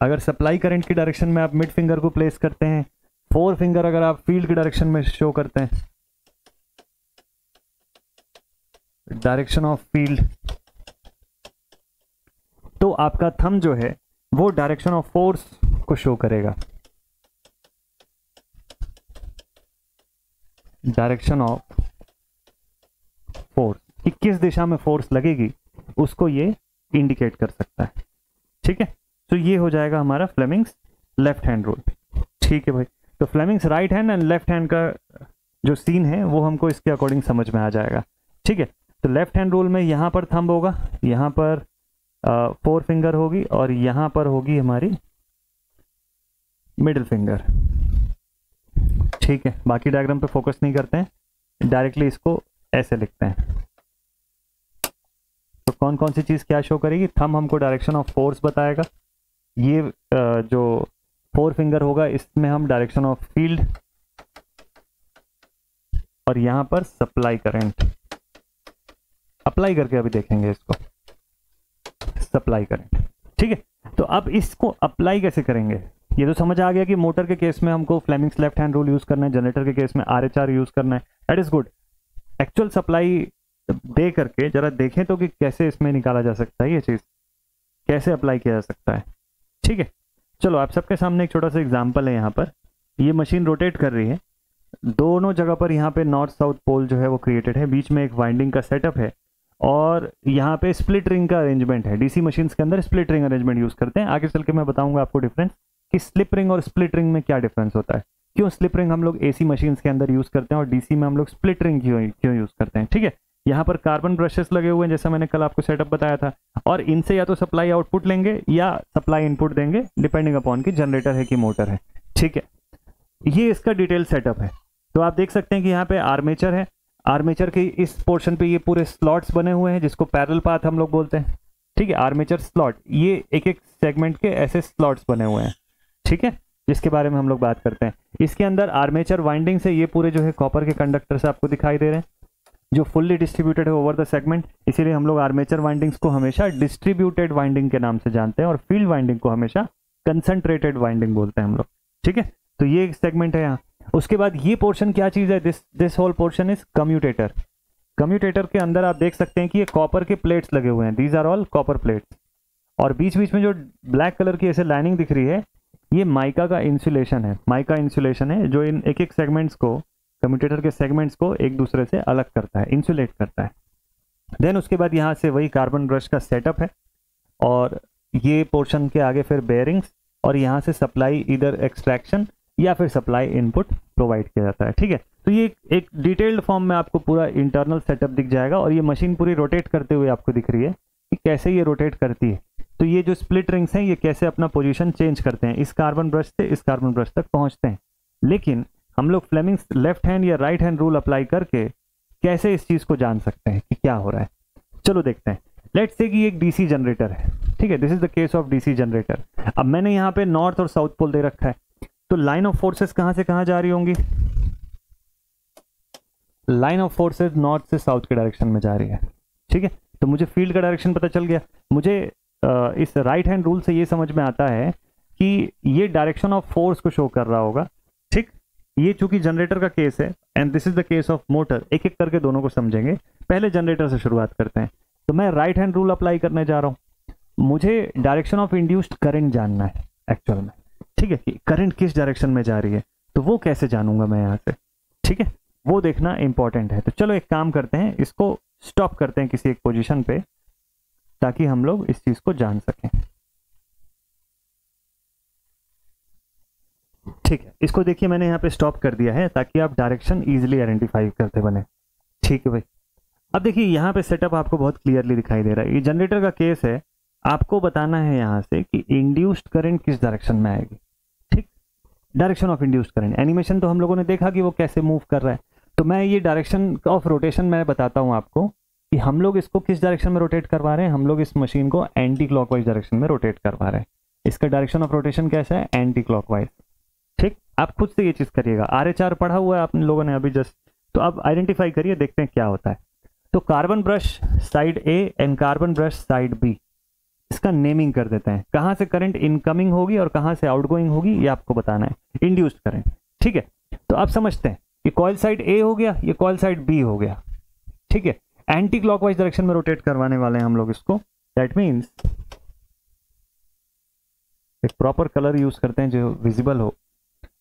अगर सप्लाई करंट की डायरेक्शन में आप मिड फिंगर को प्लेस करते हैं, फोर फिंगर अगर आप फील्ड की डायरेक्शन में शो करते हैं, डायरेक्शन ऑफ फील्ड, तो आपका थंब जो है वो डायरेक्शन ऑफ फोर्स को शो करेगा, डायरेक्शन ऑफ फोर्स, कि किस दिशा में फोर्स लगेगी उसको ये इंडिकेट कर सकता है, ठीक है। तो ये हो जाएगा हमारा फ्लेमिंग्स लेफ्ट हैंड रूल, ठीक है भाई। तो Fleming's right hand and left hand का जो सीन है वो हमको इसके अकॉर्डिंग समझ में आ जाएगा, ठीक है। तो लेफ्ट हैंड रूल में यहाँ पर थंब होगा, यहाँ पर फोर फिंगर होगी और यहाँ पर होगी हमारी मिडिल फिंगर, ठीक है। बाकी डायग्राम पे फोकस नहीं करते हैं, डायरेक्टली इसको ऐसे लिखते हैं। तो कौन कौन सी चीज क्या शो करेगी? थंब हमको डायरेक्शन ऑफ फोर्स बताएगा, ये जो फोर फिंगर होगा इसमें हम डायरेक्शन ऑफ फील्ड, और यहां पर सप्लाई करंट, अप्लाई करके अभी देखेंगे इसको, सप्लाई करंट, ठीक है। तो अब इसको अप्लाई कैसे करेंगे? ये तो समझ आ गया कि मोटर के केस में हमको Fleming's left hand rule use करना है, जनरेटर के केस में आरएचआर यूज करना है, that is good. Actual supply दे करके जरा देखें तो कि कैसे इसमें निकाला जा सकता है, ये चीज कैसे अप्लाई किया जा सकता है, ठीक है। चलो आप सबके सामने एक छोटा सा एग्जांपल है। यहाँ पर ये मशीन रोटेट कर रही है, दोनों जगह पर यहाँ पे नॉर्थ साउथ पोल जो है वो क्रिएटेड है, बीच में एक वाइंडिंग का सेटअप है और यहाँ पे स्प्लिट रिंग का अरेंजमेंट है। डीसी मशीन्स के अंदर स्प्लिट रिंग अरेंजमेंट यूज करते हैं। आगे चल के मैं बताऊंगा आपको डिफरेंस कि स्लिप रिंग और स्प्लिट रिंग में क्या डिफरेंस होता है, क्यों स्लिप रिंग हम लोग एसी मशीन्स के अंदर यूज करते हैं और डीसी में हम लोग स्प्लिट रिंग क्यों यूज करते हैं, ठीक है। यहाँ पर कार्बन ब्रशेस लगे हुए हैं, जैसा मैंने कल आपको सेटअप बताया था, और इनसे या तो सप्लाई आउटपुट लेंगे या सप्लाई इनपुट देंगे, डिपेंडिंग अपॉन कि जनरेटर है कि मोटर है, ठीक है। ये इसका डिटेल सेटअप है। तो आप देख सकते हैं कि यहाँ पे आर्मेचर है, आर्मेचर के इस पोर्शन पे ये पूरे स्लॉट्स बने हुए हैं जिसको पैरेलल पाथ हम लोग बोलते हैं, ठीक है। आर्मेचर स्लॉट, ये एक एक सेगमेंट के ऐसे स्लॉट्स बने हुए हैं, ठीक है, जिसके बारे में हम लोग बात करते हैं। इसके अंदर आर्मेचर वाइंडिंग से ये पूरे जो है कॉपर के कंडक्टर्स आपको दिखाई दे रहे हैं जो फुल्ली डिस्ट्रीब्यूटेड है ओवर द सेगमेंट, इसीलिए हम लोग आर्मेचर वाइंडिंग्स को हमेशा डिस्ट्रीब्यूटेड वाइंडिंग के नाम से जानते हैं और फील्ड वाइंडिंग को हमेशा कंसंट्रेटेड वाइंडिंग बोलते हैं हम लोग, ठीक है। तो ये एक सेगमेंट है यहाँ। उसके बाद ये पोर्शन क्या चीज है? This whole portion is commutator. Commutator के अंदर आप देख सकते हैं कि ये कॉपर के प्लेट्स लगे हुए हैं, these are all copper plates, और बीच बीच में जो ब्लैक कलर की ऐसे लाइनिंग दिख रही है ये माइका का इंसुलेशन है, माइका इंसुलेशन है जो इन एक एक सेगमेंट्स को, कम्यूटेटर के सेगमेंट्स को एक दूसरे से अलग करता है, इंसुलेट करता है। देन उसके बाद यहाँ से वही कार्बन ब्रश का सेटअप है और ये पोर्शन के आगे फिर बेयरिंग्स, और यहाँ से सप्लाई इधर एक्सट्रैक्शन या फिर सप्लाई इनपुट प्रोवाइड किया जाता है, ठीक है। तो ये एक डिटेल्ड फॉर्म में आपको पूरा इंटरनल सेटअप दिख जाएगा और ये मशीन पूरी रोटेट करते हुए आपको दिख रही है कि कैसे ये रोटेट करती है। तो ये जो स्प्लिट रिंग्स हैं ये कैसे अपना पोजीशन चेंज करते हैं, इस कार्बन ब्रश से इस कार्बन ब्रश तक पहुंचते हैं। लेकिन हम लोग फ्लेमिंग्स लेफ्ट हैंड या राइट हैंड रूल अप्लाई करके कैसे इस चीज को जान सकते हैं कि क्या हो रहा है? चलो देखते हैं। लेट्स से कि एक डीसी जनरेटर है, ठीक है, this is the case of DC generator. अब मैंने यहाँ पे नॉर्थ और साउथ पोल दे रखा है, तो लाइन ऑफ फोर्सेस कहां से कहां जा रही होंगी? लाइन ऑफ फोर्सेस नॉर्थ से साउथ के डायरेक्शन में जा रही है, ठीक है। तो मुझे फील्ड का डायरेक्शन पता चल गया। मुझे इस राइट हैंड रूल से ये समझ में आता है कि ये डायरेक्शन ऑफ फोर्स को शो कर रहा होगा, ठीक। ये चूंकि जनरेटर का केस है and this is the case of motor, एक एक करके दोनों को समझेंगे। पहले जनरेटर से शुरुआत करते हैं। तो मैं राइट हैंड रूल अप्लाई करने जा रहा हूं, मुझे डायरेक्शन ऑफ इंड्यूस्ड करंट जानना है एक्चुअल में, ठीक है, कि करंट किस डायरेक्शन में जा रही है। तो वो कैसे जानूंगा मैं यहाँ से, ठीक है, वो देखना इंपॉर्टेंट है। तो चलो एक काम करते हैं, इसको स्टॉप करते हैं किसी एक पोजीशन पे ताकि हम लोग इस चीज को जान सकें, ठीक है। इसको देखिए मैंने यहाँ पे स्टॉप कर दिया है ताकि आप डायरेक्शन इजीली आइडेंटिफाई करते बने, ठीक है भाई। अब देखिए यहाँ पे सेटअप आपको बहुत क्लियरली दिखाई दे रहा है, ये जनरेटर का केस है। आपको बताना है यहाँ से कि इंड्यूस्ड करंट किस डायरेक्शन में आएगी, ठीक, direction of induced current. Animation तो हम लोगों ने देखा कि वो कैसे मूव कर रहा है। तो मैं ये डायरेक्शन ऑफ रोटेशन मैं बताता हूँ आपको कि हम लोग इसको किस डायरेक्शन में रोटेट करवा रहे हैं, हम लोग इस मशीन को एंटी क्लॉकवाइज डायरेक्शन में रोटेट करवा रहे हैं। इसका डायरेक्शन ऑफ रोटेशन कैसा है, एंटी क्लॉकवाइज। ठीक, आप खुद से ये चीज करिएगा, RH पढ़ा हुआ है आप लोगों ने अभी जस्ट, तो अब आइडेंटिफाई करिए, देखते हैं क्या होता है। तो carbon brush side A and carbon brush side B, इसका नेमिंग कर देते हैं। कहां से करंट इनकमिंग होगी और कहां से आउटगोइंग होगी ये आपको बताना है, इंड्यूस्ड करंट। ठीक है, तो आप समझते हैं ये कॉइल साइड ए हो गया, ये कॉइल साइड बी हो गया। ठीक है, एंटी क्लॉकवाइज डायरेक्शन में रोटेट करवाने वाले हैं हम लोग इसको। दैट मीन्स एक प्रॉपर कलर यूज करते हैं जो विजिबल हो।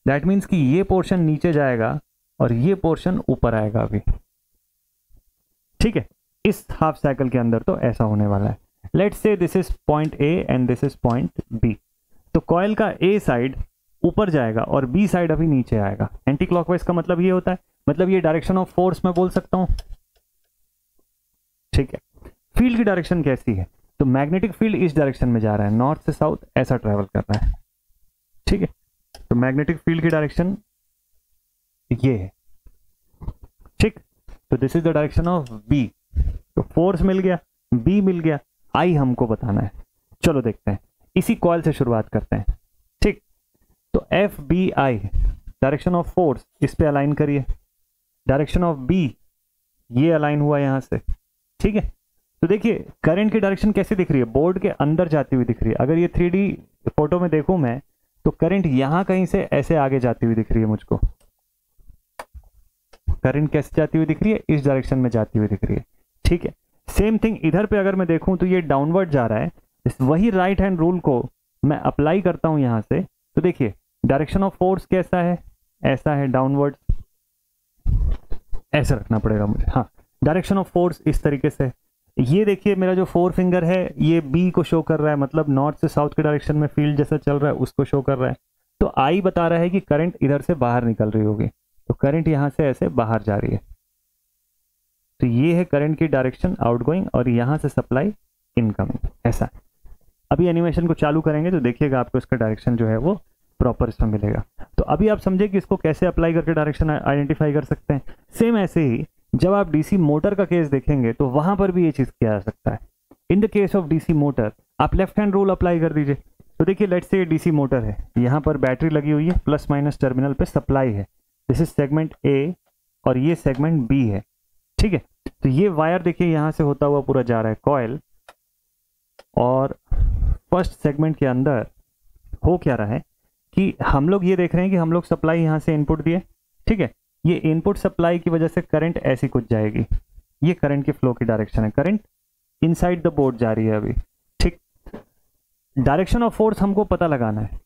दैट मीन्स कि ये पोर्शन नीचे जाएगा और ये पोर्शन ऊपर आएगा अभी। ठीक है, इस हाफ साइकिल के अंदर तो ऐसा होने वाला है। Let's see this is point A and this is point B. तो कॉइल का ए साइड ऊपर जाएगा और बी साइड अभी नीचे आएगा। एंटी क्लॉकवाइज का मतलब ये होता है, मतलब ये डायरेक्शन ऑफ फोर्स मैं बोल सकता हूं। ठीक है, फील्ड की डायरेक्शन कैसी है, तो मैग्नेटिक फील्ड इस डायरेक्शन में जा रहा है, नॉर्थ से साउथ ऐसा ट्रेवल कर रहा है। ठीक है, तो मैग्नेटिक फील्ड की डायरेक्शन ये है। ठीक, तो this is the direction of B. तो फोर्स मिल गया, बी मिल गया, आई हमको बताना है। चलो देखते हैं, इसी कॉइल से शुरुआत करते हैं। ठीक, तो F B I direction of force इस पे अलाइन करिए। डायरेक्शन ऑफ बी ये अलाइन हुआ यहां से। ठीक है, तो देखिए करंट की डायरेक्शन कैसी दिख रही है, बोर्ड के अंदर जाती हुई दिख रही है। अगर ये 3D फोटो में देखूं मैं, तो करंट यहां कहीं से ऐसे आगे जाती हुई दिख रही है मुझको। करंट कैसे जाती हुई दिख रही है, इस डायरेक्शन में जाती हुई दिख रही है। ठीक है, सेम थिंग इधर पे अगर मैं देखूं तो ये डाउनवर्ड जा रहा है। वही राइट हैंड रूल को मैं अप्लाई करता हूं यहां से, तो देखिए डायरेक्शन ऑफ फोर्स कैसा है, ऐसा है, डाउनवर्ड ऐसा रखना पड़ेगा मुझे। हाँ, डायरेक्शन ऑफ फोर्स इस तरीके से। ये देखिए मेरा जो 4 फिंगर है ये बी को शो कर रहा है, मतलब नॉर्थ से साउथ के डायरेक्शन में फील्ड जैसा चल रहा है उसको शो कर रहा है। तो आई बता रहा है कि करंट इधर से बाहर निकल रही होगी, तो करंट यहां से ऐसे बाहर जा रही है। तो ये है करंट की डायरेक्शन आउटगोइंग और यहां से सप्लाई इनकमिंग, ऐसा। अभी एनिमेशन को चालू करेंगे तो देखिएगा आपको इसका डायरेक्शन जो है वो प्रॉपर इसमें मिलेगा। तो अभी आप समझे कि इसको कैसे अप्लाई करके डायरेक्शन आइडेंटिफाई कर सकते हैं। सेम ऐसे ही जब आप डीसी मोटर का केस देखेंगे तो वहां पर भी ये चीज किया जा सकता है। In the case of DC motor आप लेफ्ट हैंड रूल अप्लाई कर दीजिए। तो देखिए लेट्स से डीसी मोटर है, यहाँ पर बैटरी लगी हुई है, प्लस माइनस टर्मिनल पे सप्लाई है। दिस इज सेगमेंट ए और ये सेगमेंट बी है। ठीक है, तो ये वायर देखिए यहाँ से होता हुआ पूरा जा रहा है कॉइल, और फर्स्ट सेगमेंट के अंदर हो क्या रहा है कि हम लोग ये देख रहे हैं कि हम लोग सप्लाई यहाँ से इनपुट दिए। ठीक है, ये इनपुट सप्लाई की वजह से करंट ऐसी कुछ जाएगी, ये करंट की फ्लो की डायरेक्शन है। करंट इनसाइड द बोर्ड जा रही है अभी। ठीक, डायरेक्शन ऑफ फोर्स हमको पता लगाना है,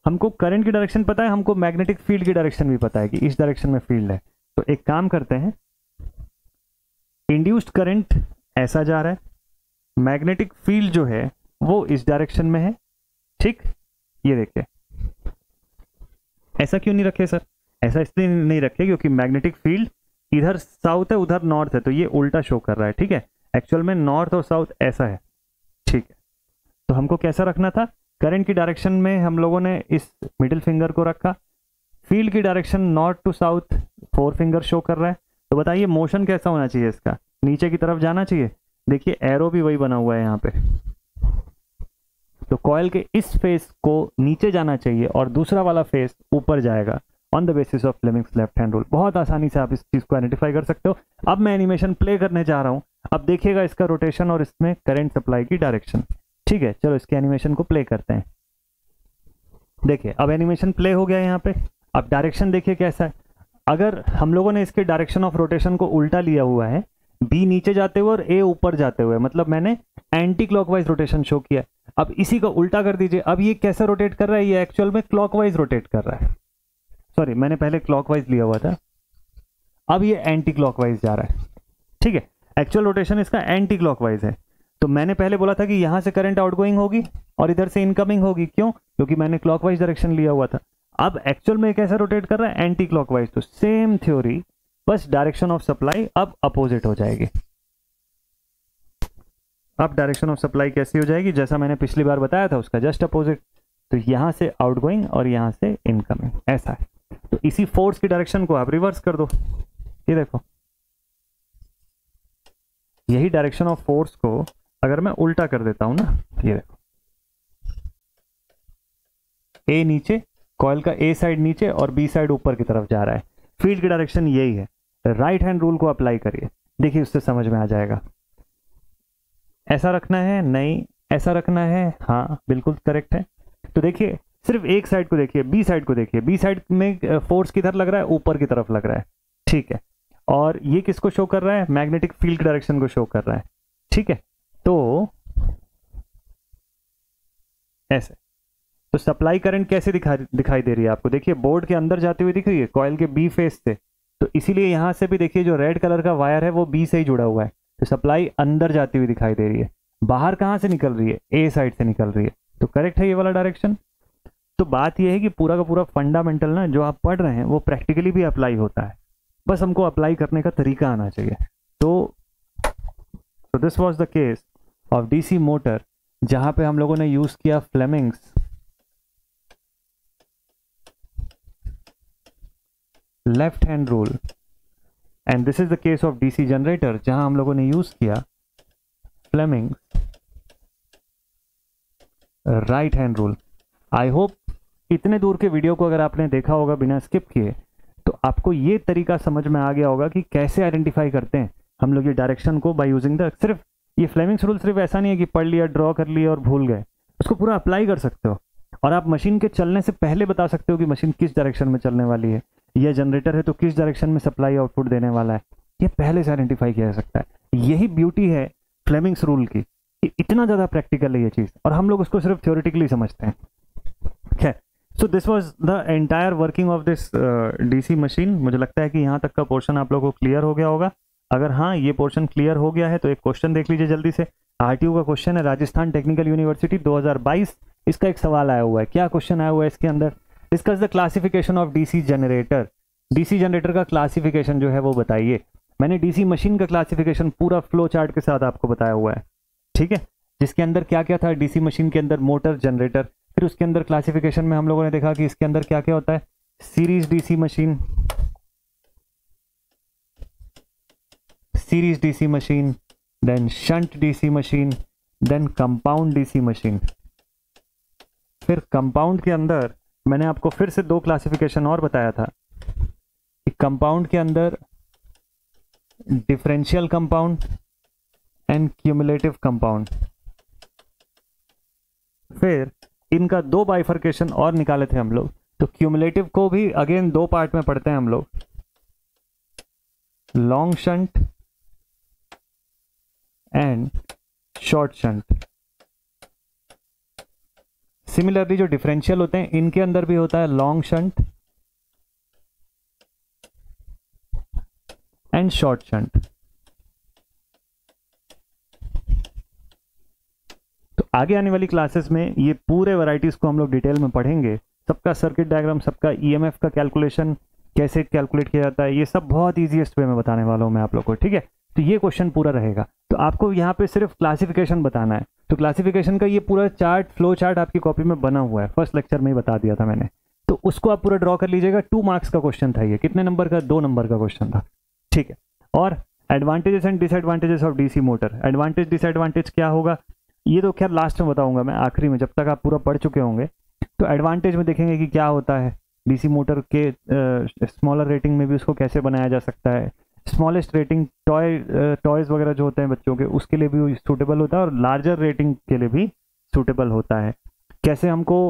हमको करंट की डायरेक्शन पता है, हमको मैग्नेटिक फील्ड की डायरेक्शन भी पता है कि इस डायरेक्शन में फील्ड है। तो एक काम करते हैं, इंड्यूस्ड करंट ऐसा जा रहा है, मैग्नेटिक फील्ड जो है वो इस डायरेक्शन में है। ठीक, ये देखिए ऐसा क्यों नहीं रखे सर, ऐसा इसलिए नहीं रखे क्योंकि मैग्नेटिक फील्ड इधर साउथ है उधर नॉर्थ है, तो ये उल्टा शो कर रहा है। ठीक है, एक्चुअल में नॉर्थ और साउथ ऐसा है। ठीक है, तो हमको कैसा रखना था, करंट की डायरेक्शन में हम लोगों ने इस मिडिल फिंगर को रखा, फील्ड की direction north to south 4 finger show कर रहा है। तो बताइए मोशन कैसा होना चाहिए, इसका नीचे की तरफ जाना चाहिए। देखिए एरो भी वही बना हुआ है यहाँ पे, तो कॉइल के इस फेस को नीचे जाना चाहिए और दूसरा वाला फेस ऊपर जाएगा on the basis of Fleming's left hand rule. बहुत आसानी से आप इस चीज को आइडेंटिफाई कर सकते हो। अब मैं एनिमेशन प्ले करने जा रहा हूं, अब देखिएगा इसका रोटेशन और इसमें करंट सप्लाई की डायरेक्शन। ठीक है, चलो इसके एनिमेशन को प्ले करते हैं। देखिए अब एनिमेशन प्ले हो गया यहाँ पे। अब डायरेक्शन देखिए कैसा है, अगर हम लोगों ने इसके डायरेक्शन ऑफ रोटेशन को उल्टा लिया हुआ है, बी नीचे जाते हुए और ए ऊपर जाते हुए, मतलब मैंने एंटी क्लॉकवाइज रोटेशन शो किया। अब इसी को उल्टा कर दीजिए, अब ये कैसे रोटेट कर रहा है, ये एक्चुअल में क्लॉकवाइज रोटेट कर रहा है। सॉरी, मैंने पहले क्लॉकवाइज लिया हुआ था, अब ये एंटी क्लॉकवाइज जा रहा है। ठीक है, एक्चुअल रोटेशन इसका एंटी क्लॉकवाइज है। तो मैंने पहले बोला था कि यहां से करंट आउटगोइंग होगी और इधर से इनकमिंग होगी, क्यों, क्योंकि मैंने क्लॉकवाइज डायरेक्शन लिया हुआ था। अब एक्चुअल में कैसा रोटेट कर रहा है, एंटी क्लॉकवाइज। तो सेम थ्योरी, बस डायरेक्शन ऑफ सप्लाई अब अपोजिट हो जाएगी। अब डायरेक्शन ऑफ सप्लाई कैसी हो जाएगी, जैसा मैंने पिछली बार बताया था उसका जस्ट अपोजिट। तो यहां से आउटगोइंग और यहां से इनकमिंग, ऐसा है। तो इसी फोर्स की डायरेक्शन को आप रिवर्स कर दो, ये देखो यही डायरेक्शन ऑफ फोर्स को अगर मैं उल्टा कर देता हूं ना, ये देखो, ए नीचे, कॉइल का ए साइड नीचे और बी साइड ऊपर की तरफ जा रहा है, फील्ड की डायरेक्शन यही है। राइट हैंड रूल को अप्लाई करिए, देखिए उससे समझ में आ जाएगा। ऐसा रखना है, नहीं ऐसा रखना है, हाँ बिल्कुल करेक्ट है। तो देखिए सिर्फ एक साइड को देखिए, बी साइड को देखिए, बी साइड में फोर्स किधर लग रहा है, ऊपर की तरफ लग रहा है, ठीक है। और ये किसको शो कर रहा है, मैग्नेटिक फील्ड की डायरेक्शन को शो कर रहा है, ठीक है। तो ऐसे, तो सप्लाई करंट कैसे दिखाई दे रही है आपको, देखिए बोर्ड के अंदर जाती हुई दिख रही है कॉइल के बी फेस से, तो इसीलिए यहां से भी देखिए जो रेड कलर का वायर है वो बी से ही जुड़ा हुआ है, तो सप्लाई अंदर जाती हुई दिखाई दे रही है। बाहर कहां से निकल रही है, ए साइड से निकल रही है, तो करेक्ट है ये वाला डायरेक्शन। तो बात यह है कि पूरा का पूरा फंडामेंटल ना जो आप पढ़ रहे हैं वो प्रैक्टिकली भी अप्लाई होता है, बस हमको अप्लाई करने का तरीका आना चाहिए। तो this was the case of DC motor, जहां पे हम लोगों ने यूज किया Fleming's left hand rule, and this is the case of DC generator जहां हम लोगों ने यूज किया Fleming's right hand rule. I hope इतने दूर के वीडियो को अगर आपने देखा होगा बिना स्किप किए, तो आपको ये तरीका समझ में आ गया होगा कि कैसे आइडेंटिफाई करते हैं हम लोग ये डायरेक्शन को बाय यूजिंग द, सिर्फ ये फ्लेमिंग्स रूल सिर्फ ऐसा नहीं है कि पढ़ लिया, ड्रॉ कर लिया और भूल गए, उसको पूरा अप्लाई कर सकते हो। और आप मशीन के चलने से पहले बता सकते हो कि मशीन किस डायरेक्शन में चलने वाली है, यह जनरेटर है तो किस डायरेक्शन में सप्लाई आउटपुट देने वाला है, ये पहले से आइडेंटिफाई किया जा सकता है। यही ब्यूटी है फ्लेमिंग्स रूल की, इतना ज़्यादा प्रैक्टिकल है ये चीज़, और हम लोग उसको सिर्फ थ्योरेटिकली समझते हैं। Okay. So this was the entire working of this DC machine. मुझे लगता है कि यहाँ तक का पोर्शन आप लोगों को क्लियर हो गया होगा। अगर हाँ ये पोर्शन क्लियर हो गया है तो एक क्वेश्चन देख लीजिए जल्दी से। आरटीयू का क्वेश्चन है, राजस्थान टेक्निकल यूनिवर्सिटी 2022, इसका एक सवाल आया हुआ है। क्या क्वेश्चन आया हुआ है इसके अंदर, discuss the classification of DC generator. DC generator का क्लासिफिकेशन जो है वो बताइए। मैंने डीसी मशीन का क्लासिफिकेशन पूरा फ्लो चार्ट के साथ आपको बताया हुआ है, ठीक है, जिसके अंदर क्या क्या था। डीसी मशीन के अंदर मोटर, जनरेटर, फिर उसके अंदर क्लासिफिकेशन में हम लोगों ने देखा कि इसके अंदर क्या क्या होता है, series DC machine, series DC machine, then shunt DC machine, then compound DC machine. फिर कंपाउंड के अंदर मैंने आपको फिर से दो क्लासिफिकेशन और बताया था कि कंपाउंड के अंदर differential compound and cumulative compound. फिर इनका दो बाइफर्केशन और निकाले थे हम लोग, तो क्यूमुलेटिव को भी अगेन दो पार्ट में पढ़ते हैं हम लोग, long shunt and short shunt. Similarly जो डिफरेंशियल होते हैं इनके अंदर भी होता है long shunt and short shunt. तो आगे आने वाली क्लासेस में ये पूरे वैरायटीज को हम लोग डिटेल में पढ़ेंगे, सबका सर्किट डायग्राम, सबका ईएमएफ का कैलकुलेशन कैसे कैलकुलेट किया जाता है, ये सब बहुत ईजीएस्ट वे में बताने वाला हूं मैं आप लोग को, ठीक है। तो ये क्वेश्चन पूरा रहेगा, तो आपको यहाँ पे सिर्फ क्लासिफिकेशन बताना है। तो क्लासिफिकेशन का ये पूरा चार्ट, फ्लो चार्ट आपकी कॉपी में बना हुआ है, फर्स्ट लेक्चर में ही बता दिया था मैंने, तो उसको आप पूरा ड्रॉ कर लीजिएगा। 2 मार्क्स का क्वेश्चन था ये, कितने नंबर का, 2 नंबर का क्वेश्चन था, ठीक है। और advantages and disadvantages of DC motor, advantage disadvantage क्या होगा ये तो खैर लास्ट में बताऊंगा मैं, आखिरी में, जब तक आप पूरा पढ़ चुके होंगे। तो एडवांटेज में देखेंगे कि क्या होता है डीसी मोटर के, स्मॉलर रेटिंग में भी उसको कैसे बनाया जा सकता है, स्मॉलेस्ट रेटिंग टॉयज वगैरह जो होते हैं बच्चों के उसके लिए भी सूटेबल होता है, और लार्जर रेटिंग के लिए भी सूटेबल होता है। कैसे हमको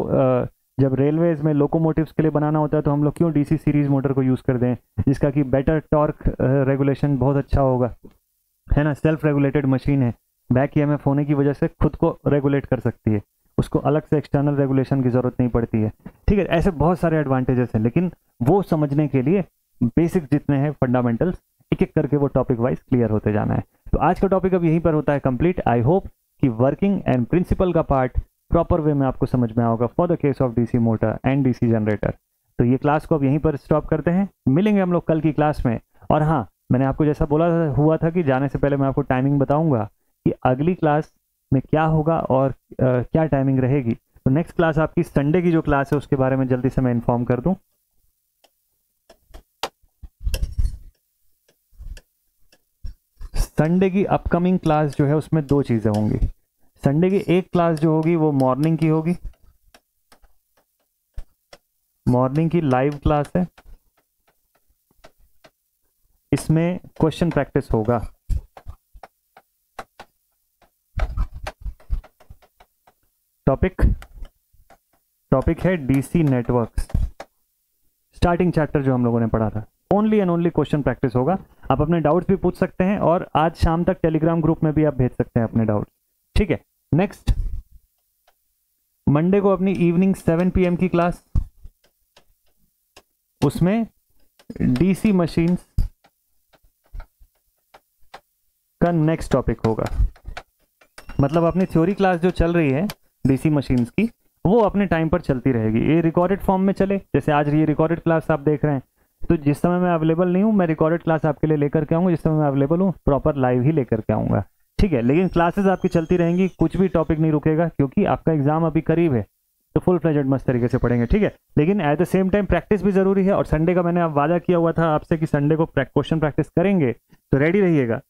जब रेलवेज में लोकोमोटिव्स के लिए बनाना होता है तो हम लोग क्यों डीसी सीरीज मोटर को यूज़ कर दें, जिसका कि बेटर टॉर्क रेगुलेशन बहुत अच्छा होगा, है ना, सेल्फ रेगुलेटेड मशीन है, बैक ईएमएफ होने की वजह से खुद को रेगुलेट कर सकती है, उसको अलग से एक्सटर्नल रेगुलेशन की जरूरत नहीं पड़ती है, ठीक है। ऐसे बहुत सारे एडवांटेजेस हैं, लेकिन वो समझने के लिए बेसिक जितने हैं फंडामेंटल्स, एक एक करके वो टॉपिक वाइज क्लियर होते जाना है। तो आज का टॉपिक अब यहीं पर होता है कंप्लीट। आई होप कि वर्किंग एंड प्रिंसिपल का पार्ट प्रॉपर वे में आपको समझ में आएगा for the case of DC motor and DC generator. तो ये क्लास को अब यहीं पर स्टॉप करते हैं, मिलेंगे हम लोग कल की क्लास में। और हाँ, मैंने आपको जैसा बोला हुआ था कि जाने से पहले मैं आपको टाइमिंग बताऊंगा कि अगली क्लास में क्या होगा और क्या टाइमिंग रहेगी। तो नेक्स्ट क्लास आपकी संडे की जो क्लास है उसके बारे में जल्दी से मैं इन्फॉर्म कर दूं। संडे की अपकमिंग क्लास जो है उसमें दो चीज़ें होंगी। संडे की एक क्लास जो होगी वो मॉर्निंग की होगी, मॉर्निंग की लाइव क्लास है, इसमें क्वेश्चन प्रैक्टिस होगा। टॉपिक है डीसी नेटवर्क्स, स्टार्टिंग चैप्टर जो हम लोगों ने पढ़ा था। Only and only question practice होगा। आप अपने डाउट्स भी पूछ सकते हैं और आज शाम तक टेलीग्राम ग्रुप में भी आप भेज सकते हैं अपने डाउट्स, ठीक है। नेक्स्ट मंडे को अपनी इवनिंग 7 PM की क्लास, उसमें डीसी मशीन्स का नेक्स्ट टॉपिक होगा। मतलब अपनी थ्योरी क्लास जो चल रही है डीसी मशीन्स की, वो अपने टाइम पर चलती रहेगी। ये रिकॉर्डेड फॉर्म में चले, जैसे आज ये रिकॉर्डेड क्लास आप देख रहे हैं, तो जिस समय मैं अवेलेबल नहीं हूँ मैं रिकॉर्डेड क्लास आपके लिए लेकर के आऊँगा, जिस समय मैं अवेलेबल हूँ प्रॉपर लाइव ही लेकर के आऊँगा, ठीक है। लेकिन क्लासेस आपकी चलती रहेंगी, कुछ भी टॉपिक नहीं रुकेगा, क्योंकि आपका एग्जाम अभी करीब है, तो फुल फ्लेजेड मस्त तरीके से पढ़ेंगे, ठीक है। लेकिन at the same time practice भी जरूरी है। और संडे का मैंने अब वादा किया हुआ था आपसे कि संडे को क्वेश्चन प्रैक्टिस करेंगे, तो रेडी रहिएगा।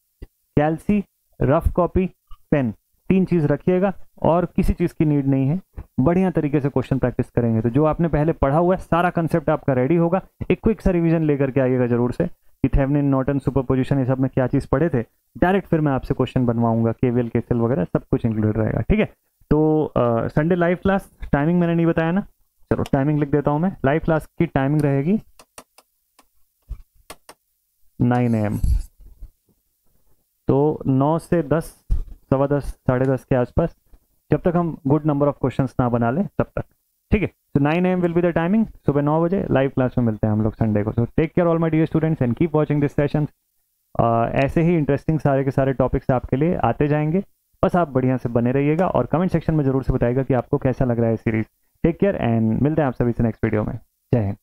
कैल्सी, रफ कॉपी, पेन, 3 चीज रखिएगा और किसी चीज की नीड नहीं है। बढ़िया तरीके से क्वेश्चन प्रैक्टिस करेंगे तो जो आपने पहले पढ़ा हुआ है सारा कंसेप्ट आपका रेडी होगा। एक क्विक सा रिवीजन लेकर के आइएगा जरूर से कि थेवेनिन, नॉर्टन, सुपरपोजिशन, ये सब में क्या चीज पढ़े थे। डायरेक्ट फिर मैं आपसे क्वेश्चन बनवाऊंगा, केवीएल, केसीएल वगैरह सब कुछ इंक्लूड रहेगा, ठीक है। तो संडे लाइव क्लास, टाइमिंग मैंने नहीं बताया ना, चलो टाइमिंग लिख देता हूं मैं। लाइव क्लास की टाइमिंग रहेगी 9 AM, तो 9 से 10, सवा 10, साढ़े 10 के आसपास, जब तक हम गुड नंबर ऑफ क्वेश्चंस ना बना लें तब तक, ठीक है। तो 9 AM will be the timing. सुबह 9 बजे लाइव क्लास में मिलते हैं हम लोग संडे को। So take care all my dear students and keep watching this session. ऐसे ही इंटरेस्टिंग सारे के सारे टॉपिक्स आपके लिए आते जाएंगे, बस आप बढ़िया से बने रहिएगा और कमेंट सेक्शन में जरूर से बताइएगा कि आपको कैसा लग रहा है सीरीज। टेक केयर एंड मिलते हैं आप सभी से नेक्स्ट वीडियो में। जय हिंद।